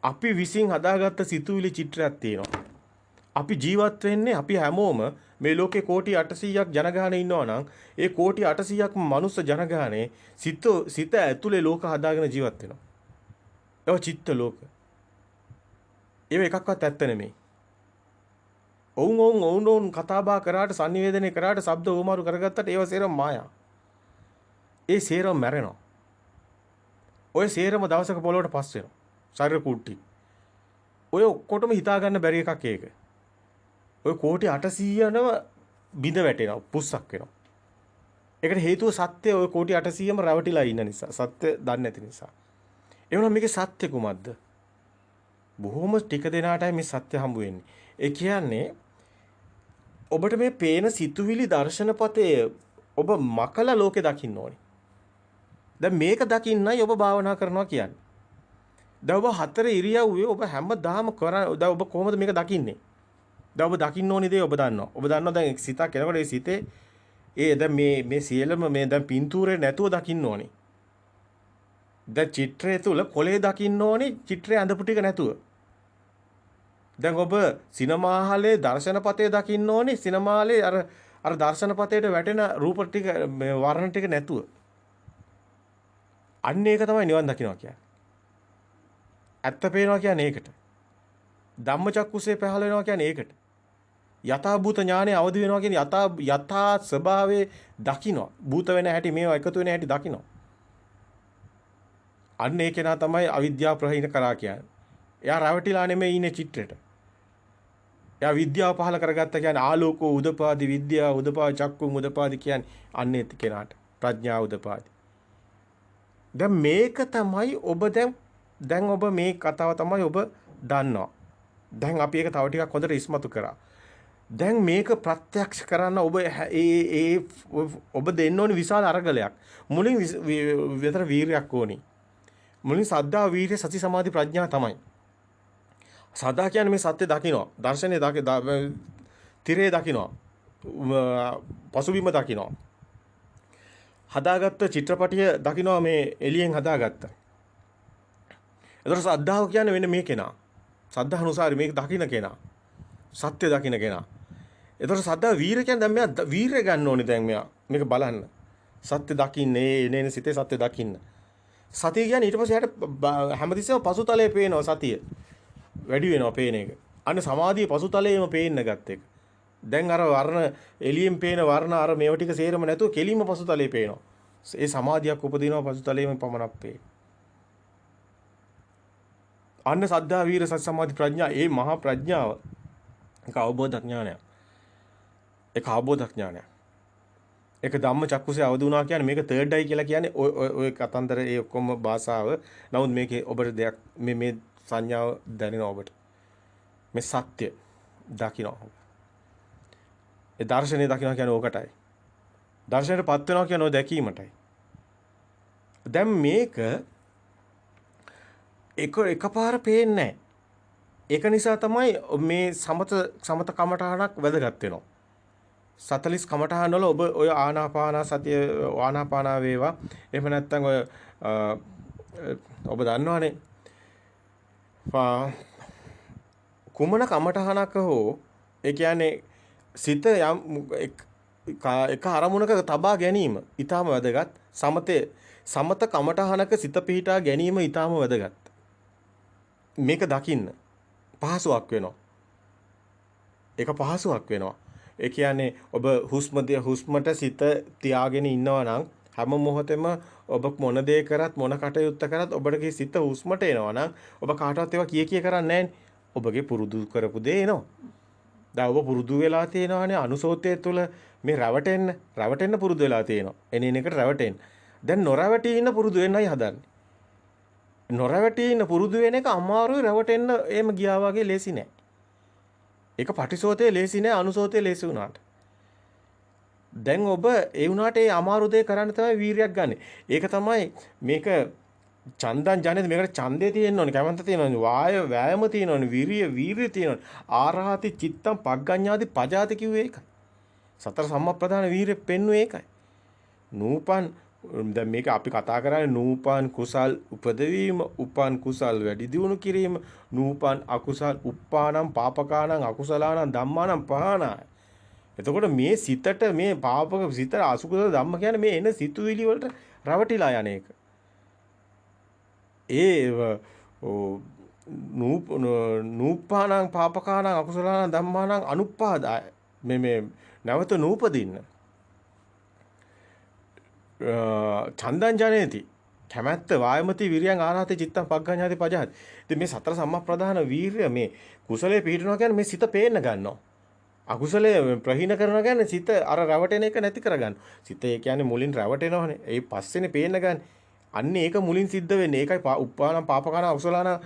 අපි විසින් හදාගත්ත සිතුවිලි චිත්‍රයක් තියෙනවා. අපි ජීවත් වෙන්නේ අපි හැමෝම මේ ලෝකේ කෝටි 800ක් ජනගහනය ඉන්නවා නම් ඒ කෝටි 800ක් මනුස්ස ජනගහනේ සිත ඇතුලේ ලෝක හදාගෙන ජීවත් වෙනවා. ඒක චිත්ත ලෝක. ඒව එකක්වත් ඇත්ත නෙමෙයි. ඔවුන් කතා බහ කරාට sannivedanaya කරාට ශබ්ද උමාරු කරගත්තට ඒව සේරම මායා. ඒ සේරම මැරෙනවා. ඔය සේරම දවසක පොළොවට පස් වෙනවා. ශරීර කුට්ටි. ඔය ඔක්කොටම හිතා ගන්න බැරි එකක් ඒක. ඔය කෝටි 800ම බිඳ වැටෙනවා පුස්සක් වෙනවා. ඒකට හේතුව සත්‍ය ඔය කෝටි 800ම රැවටිලා ඉන්න නිසා. සත්‍ය දන්නේ නැති නිසා. එවනම් මේකේ සත්‍ය කුමක්ද? බොහොම ටික දෙනාටයි මේ සත්‍ය හම්බ වෙන්නේ. ඒ කියන්නේ ඔබට මේ පේන සිතුවිලි දර්ශනපතේ ඔබ මකලා ලෝකේ දකින්න ඕනේ. දැන් මේක දකින්නයි ඔබ භාවනා කරනවා කියන්නේ. දැන් ඔබ හතර ඉරියව්වේ ඔබ හැමදාම දැන් ඔබ කොහොමද මේක දකින්නේ? දැන් ඔබ දකින්න ඕනේ දේ ඔබ දන්නවා. ඔබ දන්නවා දැන් සිතක් එනකොට ඒ සිතේ දැන් මේ සියලුම මේ දැන් පින්තූරේ නැතුව දකින්න ඕනේ. දැන් චිත්‍රය තුල කොලේ දකින්න ඕනේ චිත්‍රය අඳපු ටික නැතුව. දැන් ඔබ සිනමාහලේ දර්ශනපතේ දකින්න ඕනේ සිනමාහලේ අර දර්ශනපතේට වැටෙන රූප ටික මේ වර්ණ ටික නැතුව. අන්න ඒක තමයි නිවන් දකින්නවා කියන්නේ. ඇත්ත පේනවා කියන්නේ ඒකට. ධම්මචක්කුසේ පහළ වෙනවා කියන්නේ ඒකට. යථා භූත ඥානය අවදි වෙනවා කියන්නේ යථා ස්වභාවයේ දකින්නවා. භූත වෙන හැටි මේවා එකතු වෙන හැටි දකින්නවා. අන්න ඒ කෙනා තමයි අවිද්‍යාව ප්‍රහීන කරා කියන්නේ. එයා රැවටිලා නෙමෙයි ඉන්නේ චිත්‍රෙට. එයා විද්‍යාව පහල කරගත්ත කියන්නේ ආලෝකෝ උදපාදි විද්‍යාව උදපාදි චක්කුම් උදපාදි කියන්නේ අන්නේ කෙනාට ප්‍රඥාව උදපාදි. දැන් මේක තමයි ඔබ දැන් ඔබ මේ කතාව තමයි ඔබ දන්නවා. දැන් අපි ඒක තව ටිකක් හොඳට ඉස්මතු කරා. දැන් මේක ප්‍රත්‍යක්ෂ කරන්න ඔබ දෙන්න ඕනි විශාල අරගලයක්. මුලින් විතර වීරයක් ඕනි. මුලින් සද්ධා වීර්ය සති සමාධි ප්‍රඥා තමයි. සදා කියන්නේ මේ සත්‍ය දකින්න. දර්ශනේ තිරේ දකින්න. පසුබිම දකින්න. හදාගත්ත චිත්‍රපටිය දකින්න මේ එළියෙන් හදාගත්ත. ඒතර සද්ධාව කියන්නේ වෙන්නේ මේ කෙනා. සද්ධානුසාරි මේක දකින්න කෙනා. සත්‍ය දකින්න කෙනා. ඒතර සද්ධා වීර කියන්නේ දැන් මෙයා වීරය ගන්න ඕනේ දැන් මෙයා. මේක බලන්න. සත්‍ය දකින්නේ එනේන සිතේ සත්‍ය දකින්න. සතිය කියන්නේ ඊට පස්සේ යට හැමතිස්සෙම පසුතලයේ පේනවා සතිය. වැඩි වෙනවා පේන එක. අන්න සමාධිය පසුතලයේම පේන්න ගත්ත එක. දැන් අර වර්ණ එළියෙන් පේන වර්ණ අර මේව ටික සේරම නැතුව කෙලින්ම පසුතලයේ පේනවා. ඒ සමාධියක් උපදිනවා පසුතලයේම පමණක් වේ. අන්න සද්ධා වීර සති සමාධි ප්‍රඥා ඒ මහා ප්‍රඥාව ඒක අවබෝධ ඥානය. ඒක අවබෝධ ඥානය. ඒක ධම්ම චක්කුසේ අවදි වුණා කියන්නේ මේක තර්ඩ් අයි කියලා කියන්නේ ඔය කතන්දර ඒ ඔක්කොම භාෂාව. නමුත් මේකේ ඔබට දෙයක් මේ සංඥාව දැනෙනවා ඔබට. මේ සත්‍ය දකින්න. ඒ දර්ශනේ දකින්න කියන්නේ ඕකටයි. දර්ශනයටපත් වෙනවා කියන්නේ ඔය දැකීමටයි. දැන් මේක එකපාර පේන්නේ නැහැ. ඒක නිසා තමයි මේ සමත කමඨහනක් වැදගත් වෙනවා. 40 කමඨහන වල ඔබ ඔය ආනාපාන සතිය ආනාපාන වේවා එහෙම නැත්නම් ඔය ඔබ දන්නවනේ කුමන කමඨහනක හෝ ඒ කියන්නේ සිත යම් එක අරමුණක තබා ගැනීම ඊටාම වැදගත්. සමත කමඨහනක සිත පිහිටා ගැනීම ඊටාම වැදගත්. මේක දකින්න පහසුවක් වෙනවා. ඒක පහසුවක් වෙනවා. ඒ කියන්නේ ඔබ හුස්මට සිත තියාගෙන ඉන්නවා නම් හැම මොහොතෙම ඔබ මොන දේ කරත් මොන කටයුත්ත කරත් ඔබගේ සිත හුස්මට එනවා නම් ඔබ කාටවත් ඒවා කිය කරන්නේ නැහැ. ඔබගේ පුරුදු කරපු දේ එනවා. දැන් ඔබ පුරුදු වෙලා තියෙනවානේ අනුසෝතය තුළ මේ රැවටෙන්න පුරුදු වෙලා තියෙනවා. එනේන එකට රැවටෙන්න. දැන් නොරැවටී ඉන්න පුරුදු වෙන්නයි හදන්නේ. නොරැවටී ඉන්න පුරුදු වෙන එක අමාරුයි රැවටෙන්න එහෙම ගියා වගේ ලේසි නෑ. ඒක පටිසෝතේ ලේසි නෑ අනුසෝතේ ලේසි වුණාට. දැන් ඔබ ඒ වුණාට ඒ අමාරු දේ කරන්න තමයි වීරියක් ගන්න. ඒක තමයි මේක චන්දන් ජනෙත් මේකට ඡන්දේ තියෙන්න ඕනේ කැමැත්ත තියෙන්න ඕනේ වෑයම තියෙන්න ඕනේ වීරිය තියෙන්න ඕනේ ආරහති චිත්තම් පග්ගඤ්ඤාති පජාති කිව්වේ ඒකයි. සතර සම්මප්‍රදාන වීරිය පෙන්වුවේ ඒකයි. නූපන් දැන් මේක අපි කතා කරන්නේ නූපන් කුසල් උපදවීම උපන් කුසල් වැඩි දියුණු කිරීම නූපන් අකුසල් උප්පානම් පාපකානම් අකුසලානම් ධම්මානම් පහනාය. එතකොට මේ සිතට මේ පාපක සිතට අසුකුසල ධම්ම කියන්නේ මේ එන සිතුවිලි වලට රැවටිලා යන එක. ඒ නූපානම් පාපකානම් අකුසලානම් ධම්මානම් අනුපාදාය මේ නැවත නූපදින්න චන්දං ජනේති කැමැත්ත වායමති විරියං ආරහති චිත්තං පග්ගඤ්ඤාති පජහති. ඉතින් මේ සතර සම්මප්‍රදාන වීර්ය මේ කුසලයේ පිහිටනවා කියන්නේ මේ සිත පේන්න ගන්නවා. අකුසලයේ ප්‍රහීන කරනවා කියන්නේ සිත අර රැවටෙන එක නැති කරගන්න. සිත ඒ කියන්නේ මුලින් රැවටෙනවනේ. ඒ පස්සේනේ පේන්න ගන්න. අන්න ඒක මුලින් සිද්ධ වෙන්නේ. ඒකයි උප්පානම් පාපකාන අකුසලාන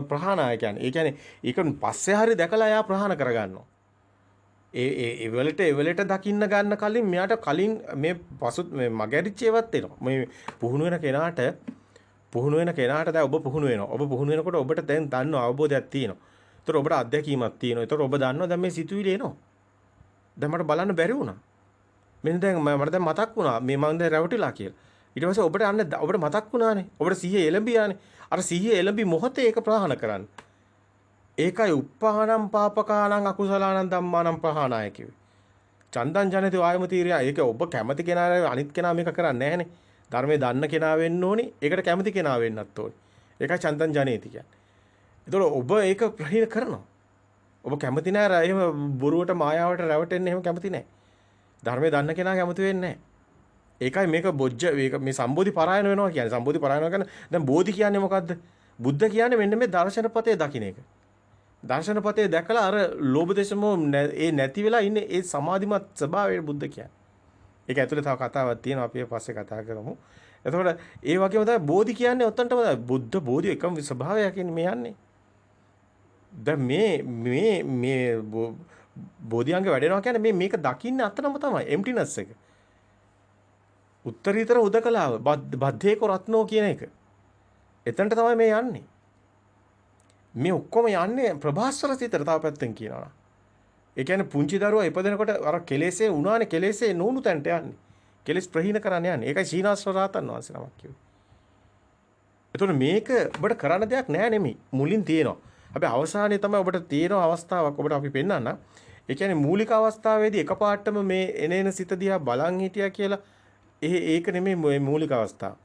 ප්‍රහාණය කියන්නේ. ඒ කියන්නේ ඒක පස්සේ හරි දැකලා එයා ප්‍රහාණ කරගන්නවා. ඒ වෙලට දකින්න ගන්න කලින් මෙයාට කලින් මේ පසු මේ මගහැරිච්ච ඒවත් එනවා. මේ පුහුණු වෙන කෙනාට දැන් ඔබ පුහුණු වෙනවා. ඔබ පුහුණු වෙනකොට ඔබට දැන් දන්න අවබෝධයක් තියෙනවා. ඒතර ඔබට අත්දැකීමක් තියෙනවා. ඒතර ඔබ දන්නවා දැන් මේ සිතුවිලි එනවා. දැන් මට බලන්න බැරි වුණා. මෙන්න දැන් මට දැන් මතක් වුණා මේ මම දැන් රැවටිලා කියලා. ඊට පස්සේ ඔබට මතක් වුණානේ. ඔබට සිහිය එළඹියානේ. අර සිහිය එළඹි මොහොතේ ඒක ප්‍රහාණ කරන්න. ඒකයි උප්පානම් පාපකානම් අකුසලානම් ධම්මානම් ප්‍රහාණය කිව්වේ. චන්දං ජනති වායමතීරිය. ඒක ඔබ කැමති කෙනා අනිත් කෙනා මේක කරන්නේ නැහනේ. ධර්මයේ දන්න කෙනා වෙන්න ඕනි. ඒකට කැමති කෙනා වෙන්නත් ඕනි. ඒකයි චන්දං ජනේති කියන්නේ. ඒතකොට ඔබ ඒක ප්‍රහීන කරනවා. ඔබ කැමති නැහැ එහෙම බොරුවට මායාවට රැවටෙන්න එහෙම කැමති නැහැ. ධර්මයේ දන්න කෙනා කැමති වෙන්නේ නැහැ. ඒකයි මේක බොජ්ජ මේක මේ සම්බෝධි පරායන වෙනවා කියන්නේ. සම්බෝධි පරායන කියන්නේ දැන් බෝධි කියන්නේ මොකද්ද? බුද්ධ කියන්නේ මෙන්න මේ දර්ශනපතේ දකින්න එක. දර්ශනපතේ දැකලා අර ලෝභ දේශමෝ ඒ නැති වෙලා ඉන්නේ ඒ සමාධිමත් ස්වභාවයේ බුද්ධ කියන්නේ. ඒක ඇතුලේ තව කතාවක් තියෙනවා අපි පස්සේ කතා කරමු. එතකොට ඒ වගේම තමයි බෝධි කියන්නේ ඔතනටම බුද්ධ බෝධි එකම ස්වභාවයකින් මේ යන්නේ. දැන් මේ බෝධිඅංග වැඩෙනවා කියන්නේ මේක දකින්න අතනම තමයි එම්ටිනස් එක. උත්තරීතර උදකලාව බද්ධේක රත්නෝ කියන එක. එතනට තමයි මේ යන්නේ. මේ ඔක්කොම යන්නේ ප්‍රභාස්වර සිතට තව පැත්තෙන් කියනවා. ඒ කියන්නේ පුංචි දරුවා ඉපදෙනකොට අර කෙලෙසේ උනානේ කෙලෙසේ නොඋණු තැනට යන්නේ. කෙලෙස් ප්‍රහීන කරන්න යන්නේ. ඒකයි සීනාස්වර රහතන් වහන්සේ නමක් කිව්වේ. එතකොට මේක ඔබට කරන්න දෙයක් නෑ නෙමෙයි. මුලින් තියෙනවා. හැබැයි අවසානයේ තමයි ඔබට තියෙන අවස්ථාවක් ඔබට අපි පෙන්නන්න. ඒ කියන්නේ මූලික අවස්ථාවේදී එකපාරටම මේ එනේන සිත දිහා බලන් හිටියා කියලා ඒක නෙමෙයි මූලික අවස්ථාව.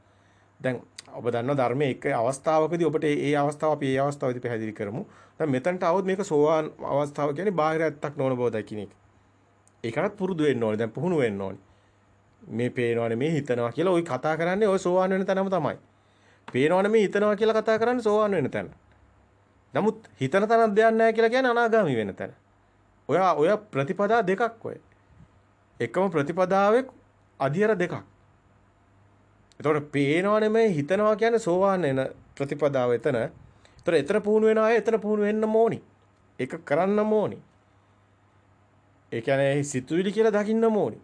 දැන් ඔබ දන්නවා ධර්මයේ එක අවස්ථාවකදී ඔබට ඒ අවස්ථාව අපි ඒ අවස්ථාවේදී පැහැදිලි කරමු. දැන් මෙතනට આવොත් මේක සෝවාන් අවස්ථාව කියන්නේ බාහිර ඇත්තක් නොවන බව දකින්න එක. ඒකටත් පුරුදු වෙන්න ඕනේ. දැන් පුහුණු වෙන්න ඕනේ. මේ පේනවනේ මේ හිතනවා කියලා ওই කතා කරන්නේ ওই සෝවාන් වෙන තැනම තමයි. පේනවනේ මේ හිතනවා කියලා කතා කරන්නේ සෝවාන් වෙන තැන. නමුත් හිතන තැනක් දෙයක් නැහැ කියලා කියන්නේ අනාගාමි වෙන තැන. ඔය ප්‍රතිපදා දෙකක් ඔය. එකම ප්‍රතිපදාවේ අධියර දෙකක්. එතකොට පේනවනේ මේ හිතනවා කියන්නේ සෝවාන් වෙන ප්‍රතිපදාව එතන. ඒතර එතන පුහුණු වෙන අය එතන පුහුණු වෙන්න ඕනි. ඒක කරන්න ඕනි. ඒ කියන්නේ සිතුවිලි කියලා දකින්න ඕනි.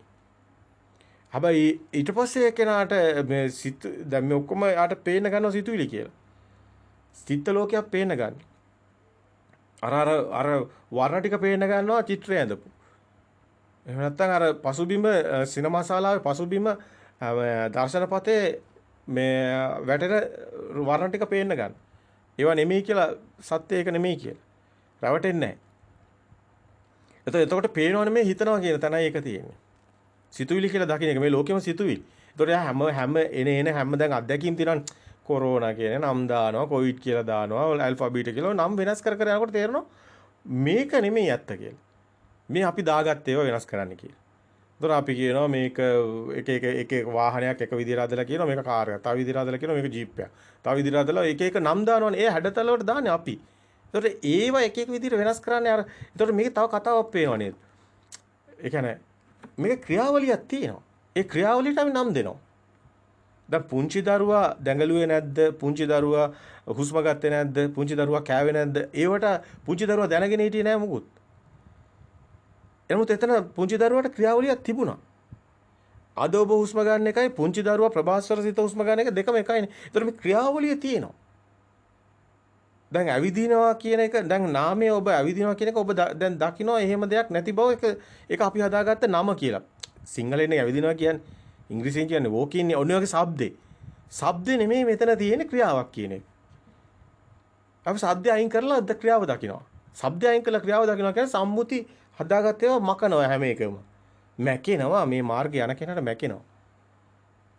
හැබැයි ඊට පස්සේ කෙනාට මේ දැන් මේ ඔක්කොම යාට පේන්න ගන්නවා සිතුවිලි කියලා. සිත ලෝකයක් පේන්න ගන්න. අර වර්ණ ටික පේන්න ගන්නවා චිත්‍රය ඇඳපු. එහෙම නැත්නම් අර පසුබිම සිනමා ශාලාවේ පසුබිම දර්ශනපතේ මේ වැටෙන වර්ණ ටික පේන්න ගන්න. ඒවා නෙමෙයි කියලා සත්‍ය ඒක නෙමෙයි කියලා. රැවටෙන්නේ නැහැ. එතකොට පේනවනේ මේ හිතනවා කියන තැනයි ඒක තියෙන්නේ. සිතුවිලි කියලා දකින්න එක මේ ලෝකෙම සිතුවිලි. එතකොට හැම එන හැම දැන් අත්දැකීම් තියෙනවා. කොරෝනා කියන නම් දානවා, කොවිඩ් කියලා දානවා, ඇල්ෆා බීටා කියලා නම් වෙනස් කර යනකොට තේරෙනවා මේක නෙමෙයි ඇත්ත කියලා. මේ අපි දාගත්ත ඒවා වෙනස් කරන්න කියලා. එතකොට අපි කියනවා මේක එක වාහනයක් එක විදිහට හදලා කියනවා මේක කාර් එකක්. තව විදිහට හදලා කියනවා මේක ජීප් එකක්. තව විදිහට හදලා එක නම් දානවනේ. ඒ හැඩතල වලට දාන්නේ අපි. එතකොට ඒවා එක විදිහට වෙනස් කරන්නේ අර. එතකොට මේක තව කතාවක් පේනවා නේද? ඒ කියන්නේ මේක ක්‍රියාවලියක් තියෙනවා. ඒ ක්‍රියාවලියට අපි නම් දෙනවා. දැන් පුංචි දරුවා දැඟලුවේ නැද්ද? පුංචි දරුවා හුස්ම ගත්තේ නැද්ද? පුංචි දරුවා කෑවේ නැද්ද? ඒවට පුංචි දරුවා දැනගෙන හිටියේ නෑ මොකුත්. එනමුත් එතන පුංචි දරුවාට ක්‍රියාවලියක් තිබුණා. අද ඔබ හුස්ම ගන්න එකයි පුංචි දරුවා ප්‍රභාස්වර සිත හුස්ම ගන්න එක දෙකම එකයිනේ. ඒතර මේ ක්‍රියාවලිය තියෙනවා. දැන් ඇවිදිනවා කියන එක දැන් නාමය ඔබ ඇවිදිනවා කියන එක ඔබ දැන් දකිනවා එහෙම දෙයක් නැති බව ඒක අපි හදාගත්ත නම කියලා. සිංහලෙන් ඇවිදිනවා කියන්නේ ඉංග්‍රීසියෙන් කියන්නේ walking නේ. ඔන්න ඔයගේ શબ્දේ. શબ્දේ නෙමෙයි මෙතන තියෙන ක්‍රියාවක් කියන එක. අපි શબ્දය අයින් කරලා ක්‍රියාව දකිනවා. શબ્දය අයින් කරලා ක්‍රියාව දකිනවා කියන්නේ සම්මුති හදාගත්ත ඒවා මකනවා හැම එකම. මැකෙනවා මේ මාර්ගය යන කෙනාට මැකෙනවා.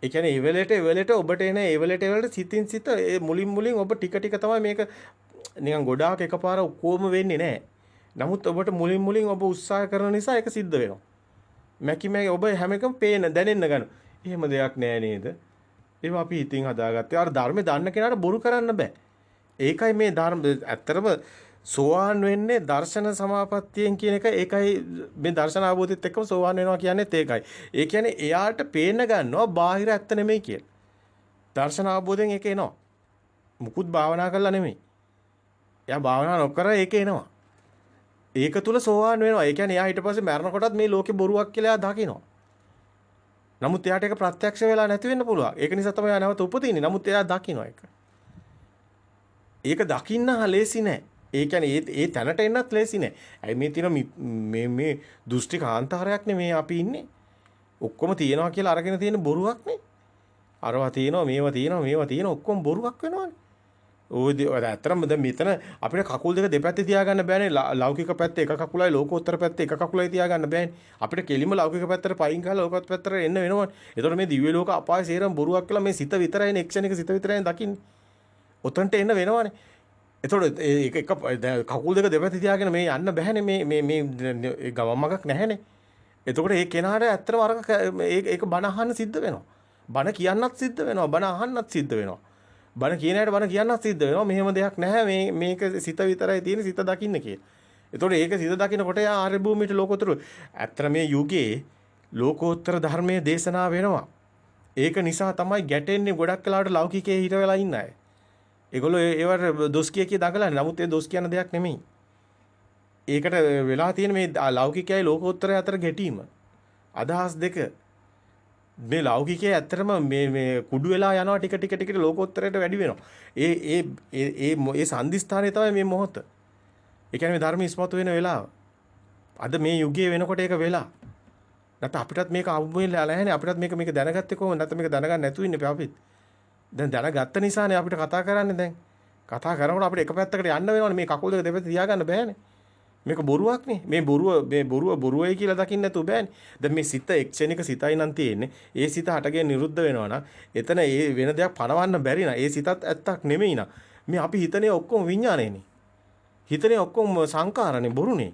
ඒ කියන්නේ එවලට ඔබට එන එවලට සිතින් සිත ඒ මුලින් ඔබ ටික තමයි මේක නිකන් ගොඩාක් එකපාර කොහොම වෙන්නේ නැහැ. නමුත් ඔබට මුලින් ඔබ උත්සාහ කරන නිසා ඒක සිද්ධ වෙනවා. මැකි ඔබ හැම එකම පේන දැනෙන්න ගන්න. එහෙම දෙයක් නෑ නේද? ඒවා අපි හිතින් හදාගත්තේ. අර ධර්මේ දන්න කෙනාට බොරු කරන්න බෑ. ඒකයි මේ ධර්ම ඇත්තරම සෝවාන් වෙන්නේ දර්ශන සමාපත්තියෙන් කියන එක. ඒකයි මේ දර්ශන අවබෝධයත් එක්කම සෝවාන් වෙනවා කියන්නේත් ඒකයි. ඒ කියන්නේ එයාට පේන්න ගන්නවා බාහිර ඇත්ත නෙමෙයි කියලා. දර්ශන අවබෝධයෙන් ඒක එනවා. මුකුත් භාවනා කරලා නෙමෙයි. එයා භාවනා නොකර ඒක එනවා. ඒක තුල සෝවාන් වෙනවා. ඒ කියන්නේ එයා ඊට පස්සේ මරණකොටත් මේ ලෝකේ බොරුවක් කියලා එයා දකිනවා. නමුත් එයාට ඒක ප්‍රත්‍යක්ෂ වෙලා නැති වෙන්න පුළුවන්. ඒක නිසා තමයි එයා නැවත උපදින්නේ. නමුත් එයා දකිනවා ඒක. ඒක දකින්න ලේසි නෑ. ඒ කියන්නේ ඒ තැනට එන්නත් ලේසි නෑ. ඇයි මේ තියෙන මේ දෘෂ්ටි කාන්තාරයක් නේ මේ අපි ඉන්නේ. ඔක්කොම තියනවා කියලා අරගෙන තියෙන බොරුවක් නේ. අරවා තියෙනවා මේවා තියෙනවා ඔක්කොම බොරුවක් වෙනවානේ. ඔය ඇත්තටම දැන් මෙතන අපිට කකුල් දෙක දෙපැත්තේ තියාගන්න බෑනේ. ලෞකික පැත්ත එක කකුලයි ලෝකෝත්තර පැත්ත එක කකුලයි තියාගන්න බෑනේ. අපිට කෙලිම ලෞකික පැත්තට පයින් ගහලා ලෝකෝත්තර පැත්තට එන්න වෙනවනේ. ඒතකොට මේ දිව්‍ය ලෝක අපාය සේරම බොරුවක් කියලා මේ සිත විතරයිනේ එක්ෂණික සිත විතරයිනේ දකින්නේ. ඔතනට එන්න වෙනවනේ. ඒතකොට ඒක කකුල් දෙක දෙපැත්තේ තියාගෙන මේ යන්න බෑනේ මේ ගමන් මගක් නැහැනේ. එතකොට ඒ කෙනාට ඇත්තටම අරක ඒක බණ අහන්න සිද්ධ වෙනවා. බණ කියන්නත් සිද්ධ වෙනවා. බණ අහන්නත් සිද්ධ වෙනවා. බණ කියන අයට බණ කියන්නත් සිද්ධ වෙනවා. මෙහෙම දෙයක් නැහැ. මේක සිත විතරයි තියෙන සිත දකින්න කියලා. එතකොට ඒක සිත දකින්නකොට යා ආර්ය භූමියට ලෝකෝත්තර ඇත්තට මේ යුගයේ ලෝකෝත්තර ධර්මයේ දේශනා වෙනවා. ඒක නිසා තමයි ගැටෙන්නේ ගොඩක් කලාවට ලෞකිකයේ හිට වෙලා ඉන්න අය. ඒගොල්ලෝ ඒවට දොස් කිය දඟලන්නේ. නමුත් ඒ දොස් කියන දෙයක් නෙමෙයි. ඒකට වෙලා තියෙන මේ ලෞකිකයයි ලෝකෝත්තරය අතර ගැටීම. අදහස් දෙක. මේ ලෞකිකයේ ඇත්තටම මේ කුඩු වෙලා යනවා ටික ටික ලෝකෝත්තරයට වැඩි වෙනවා. ඒ සංදිස්ථානයේ තමයි මේ මොහොත. ඒ කියන්නේ ධර්ම ඉස්මතු වෙන වෙලාව. අද මේ යුගයේ වෙනකොට ඒක වෙලා. නැත්නම් අපිටත් මේක අවබෝධයලා නැහැනේ. අපිටත් මේක දැනගත්තේ කොහොමද? නැත්නම් මේක දැනගන්න නැතුව ඉන්නේ අපිත්. දැන් දැනගත්ත නිසානේ අපිට කතා කරන්නේ දැන්. කතා කරනකොට අපිට එක පැත්තකට යන්න වෙනවනේ. මේ කකුල් දෙක දෙපැත්ත තියාගන්න බෑනේ. මේක බොරුවක් නේ. මේ බොරුව බොරුවයි කියලා දකින්න නැතුව බෑනේ. දැන් මේ සිත එක්ෂණික සිතයි නම් තියෙන්නේ. ඒ සිත හටගෙන නිරුද්ධ වෙනවා නම් එතන ඒ වෙන දෙයක් පනවන්න බැරි නම් ඒ සිතත් ඇත්තක් නෙමෙයි නම් මේ අපි හිතනේ ඔක්කොම විඥානේනේ. හිතනේ ඔක්කොම සංකාරනේ බොරුනේ.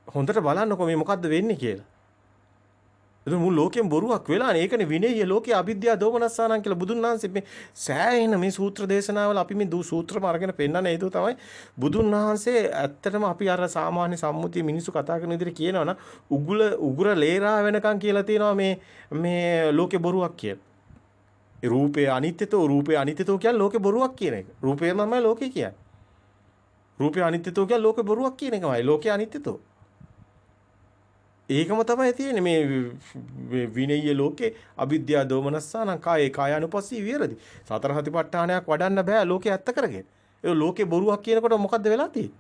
හොඳට බලන්නකො මේ මොකද්ද වෙන්නේ කියලා. ඒක මුළු ලෝකෙම බොරුවක් වෙලානේ. ඒකනේ විනය්‍ය ලෝකයේ අවිද්‍යාව දෝමනස්සානං කියලා බුදුන් වහන්සේ මේ සෑහෙන මේ සූත්‍ර දේශනාවල අපි මේ සූත්‍රම අරගෙන පෙන්නන හේතුව තමයි බුදුන් වහන්සේ ඇත්තටම අපි අර සාමාන්‍ය සම්මුතිය මිනිස්සු කතා කරන විදිහට කියනවනම් උගුර ලේරා වෙනකන් කියලා තියෙනවා මේ ලෝකේ බොරුවක් කියලා. ඒ රූපේ අනිත්‍යතෝ කියන්නේ ලෝකේ බොරුවක් කියන එක. රූපය තමයි ලෝකේ කියන්නේ. රූපේ අනිත්‍යතෝ කියන්නේ ලෝකේ බොරුවක් කියන එකමයි. ලෝකේ අනිත්‍යතෝ ඒකම තමයි තියෙන්නේ මේ විනය්‍ය ලෝකේ අවිද්‍යා දෝමනස්සානං කායේ කායानुපස්සී විහෙරති. සතර සතිපට්ඨානයක් වඩන්න බෑ ලෝකේ ඇත්ත කරගෙන. ඒ ලෝකේ බොරුවක් කියනකොට මොකද්ද වෙලා තියෙන්නේ?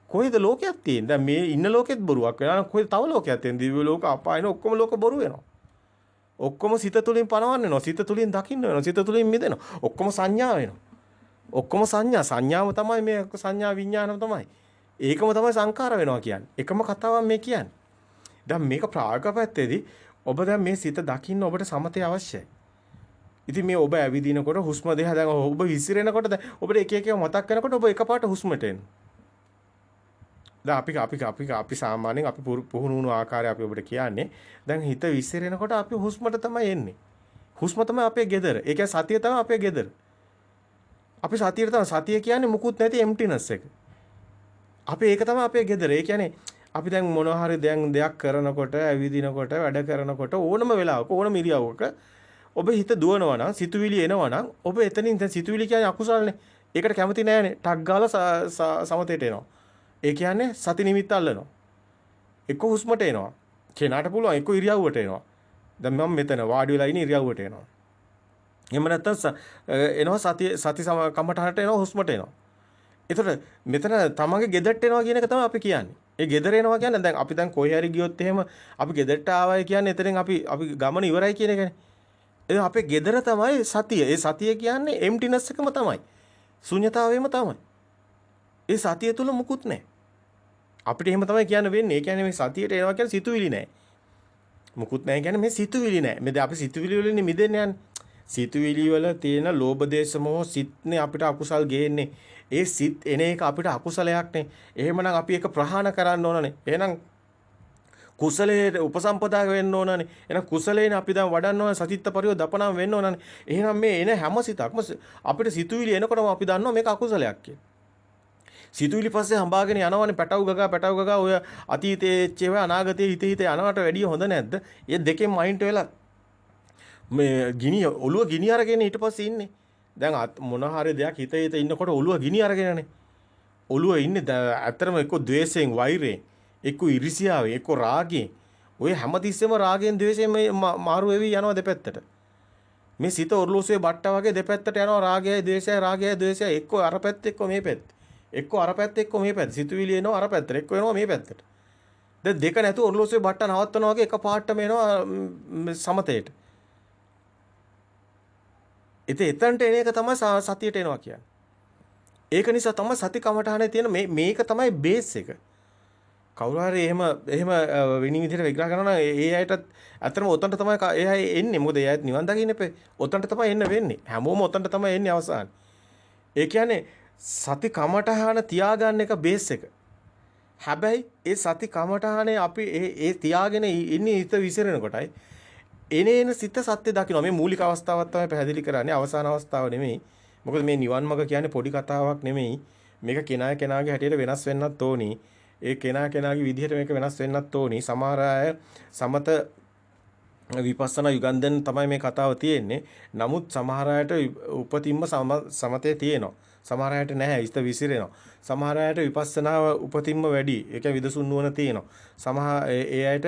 කොහෙද ලෝකයක් තියෙන්නේ? දැන් මේ ඉන්න ලෝකෙත් බොරුවක් වෙනවා. කොහෙද තව ලෝකයක් තියෙන්නේ? දිව්‍ය ලෝක අපායන ඔක්කොම ලෝක බොරු වෙනවා. ඔක්කොම සිත තුලින් පනවන්න වෙනවා. සිත තුලින් දකින්න වෙනවා. සිත තුලින් මිදෙනවා. ඔක්කොම සංඥා වෙනවා. ඔක්කොම සංඥාව තමයි මේ සංඥා විඥානම තමයි. ඒකම තමයි සංකාර වෙනවා කියන්නේ. එකම කතාවක් මේ කියන්නේ. දැන් මේක ප්‍රායෝගික පැත්තේදී ඔබ දැන් මේ සිත දකින්න ඔබට සමතය අවශ්‍යයි. ඉතින් මේ ඔබ ඇවිදිනකොට හුස්ම දෙහ දැන් ඔබ විසිරෙනකොට දැන් ඔබට එක එක මතක් වෙනකොට ඔබ එකපාරට හුස්මට එන. දැන් අපි සාමාන්‍යයෙන් අපි පුහුණු වුණු ආකාරය අපි ඔබට කියන්නේ දැන් හිත විසිරෙනකොට අපි හුස්මට තමයි එන්නේ. හුස්ම තමයි අපේ ගෙදර. ඒ කියන්නේ සතිය තමයි අපේ ගෙදර. අපි සතියට තමයි සතිය කියන්නේ මුකුත් නැති එම්ටිනස් එක. අපි ඒක තමයි අපේ ගෙදර. ඒ කියන්නේ අපි දැන් මොනවා හරි දෙයක් කරනකොට ඇවිදිනකොට වැඩ කරනකොට ඕනම වෙලාවක ඕනම ඉරියව්වක ඔබ හිත දුවනවා නම් සිතුවිලි එනවා නම් ඔබ එතනින් දැන් සිතුවිලි කියන්නේ අකුසල්නේ. ඒකට කැමති නෑනේ. ටක් ගාලා සමතේට එනවා. ඒ කියන්නේ සති නිමිත්ත අල්ලනවා. එක්ක හුස්මට එනවා. කෙනාට පුළුවන් එක්ක ඉරියව්වට එනවා. දැන් මම මෙතන වාඩි වෙලා ඉන්නේ ඉරියව්වට එනවා. එහෙම නැත්නම් එනවා සති කමටහනට එනවා හුස්මට එනවා. ඒතර මෙතන තමන්ගේ ගෙදරට එනවා කියන එක තමයි අපි කියන්නේ. ඒ ගෙදර එනවා කියන්නේ දැන් අපි දැන් කොහේ හරි ගියොත් එහෙම අපි ගෙදරට ආවයි කියන්නේ එතනින් අපි ගමන ඉවරයි කියන එකනේ. ඒ අපේ ගෙදර තමයි සතිය. ඒ සතිය කියන්නේ එම්ටිනස් එකම තමයි. ශුන්‍යතාවයම තමයි. ඒ සතිය තුල මුකුත් නැහැ. අපිට එහෙම තමයි කියන්න වෙන්නේ. ඒ කියන්නේ මේ සතියට එනවා කියන්නේ සිතුවිලි නැහැ. මුකුත් නැහැ කියන්නේ මේ සිතුවිලි නැහැ. මේ අපි සිතුවිලි වලින් මිදෙන්න යන්නේ. සිතුවිලි වල තියෙන ලෝභ දේශ මොහ සිත්නේ අපිට අකුසල් ගේන්නේ. ඒ සිත් එන එක අපිට අකුසලයක් නේ. එහෙමනම් අපි ඒක ප්‍රහාණ කරන්න ඕනනේ. එහෙනම් කුසලයේ උපසම්පදා වෙන්න ඕනනේ. එහෙනම් කුසලයෙන් අපි දැන් වඩන්න ඕන සතිත්ත පරියෝ දපනම් වෙන්න ඕනනේ. එහෙනම් මේ එන හැම සිතක්ම අපිට සිතුවිලි එනකොටම අපි දන්නවා මේක අකුසලයක් කියලා. සිතුවිලි පස්සේ හඹාගෙන යනවනේ පැටව ගගා ඔය අතීතයේ චේව අනාගතයේ හිත යනවට වැඩිය හොඳ නැද්ද? ඒ දෙකෙන් මයින්ඩ් වෙලා මේ ඔළුව ගිනි අරගෙන ඊට පස්සේ ඉන්නේ. දැන් මොන හරි දෙයක් හිත ඉන්නකොට ඔළුව ගිනි අරගෙනනේ. ඔළුව ඉන්නේ ඇත්තටම එක්ක ද්වේෂයෙන් වෛරයෙන්, එක්ක ඉරිසියාවෙන්, එක්ක රාගයෙන්. ඔය හැමතිස්සෙම රාගයෙන් ද්වේෂයෙන් මාරු වෙවි යනවා දෙපැත්තට. මේ සිත ඔර්ලෝසුවේ බට්ටා වගේ දෙපැත්තට යනවා රාගයයි ද්වේෂයයි එක්ක අර පැත්ත එක්ක මේ පැත්ත. එක්ක අර පැත්ත එක්ක මේ පැත්ත. සිතුවිලි එනවා අර පැත්තට එක්ක එනවා මේ පැත්තට. දැන් දෙක නැතුව ඔර්ලෝසුවේ බට්ටා නවත්තනවා වගේ එක පාටම එනවා සමතේට. ඉතින් එතනට එන එක තමයි සතියට එනවා කියන්නේ. ඒක නිසා තමයි සති කමඨහනේ තියෙන මේක තමයි බේස් එක. කවුරු හරි එහෙම වෙනින් විදිහට විග්‍රහ කරනවා නම් ඒ අයටත් ඇත්තටම ඔතනට තමයි ඒ අය එන්නේ. මොකද ඒ අයත් නිවන් දකින්න එපේ. ඔතනට තමයි එන්න වෙන්නේ. හැමෝම ඔතනට තමයි එන්නේ අවසාන. ඒ කියන්නේ සති කමඨහන තියාගන්න එක බේස් එක. හැබැයි ඒ සති කමඨහනේ අපි ඒ තියාගෙන ඉන්නේ හිත විසිරෙන කොටයි. එනේන සිත සත්‍ය දකින්න. මේ මූලික අවස්ථාවක් තමයි පැහැදිලි කරන්නේ. අවසාන අවස්ථාව නෙමෙයි. මොකද මේ නිවන් මඟ කියන්නේ පොඩි කතාවක් නෙමෙයි. මේක කෙනාගේ හැටියට වෙනස් වෙන්නත් ඕනි. ඒ කෙනාගේ විදිහට මේක වෙනස් වෙන්නත් ඕනි. සමහර අය සමත විපස්සනා යුගන්ධන් තමයි මේ කතාව තියෙන්නේ. නමුත් සමහර අයට උපතින්ම සමතේ තියෙනවා. සමහර අයට නැහැ. ඉස්ත විසිරෙනවා. සමහර අයට විපස්සනාව උපතින්ම වැඩි. ඒ කියන්නේ විදසුන් නුවණ තියෙනවා. සමහර ඒ අයට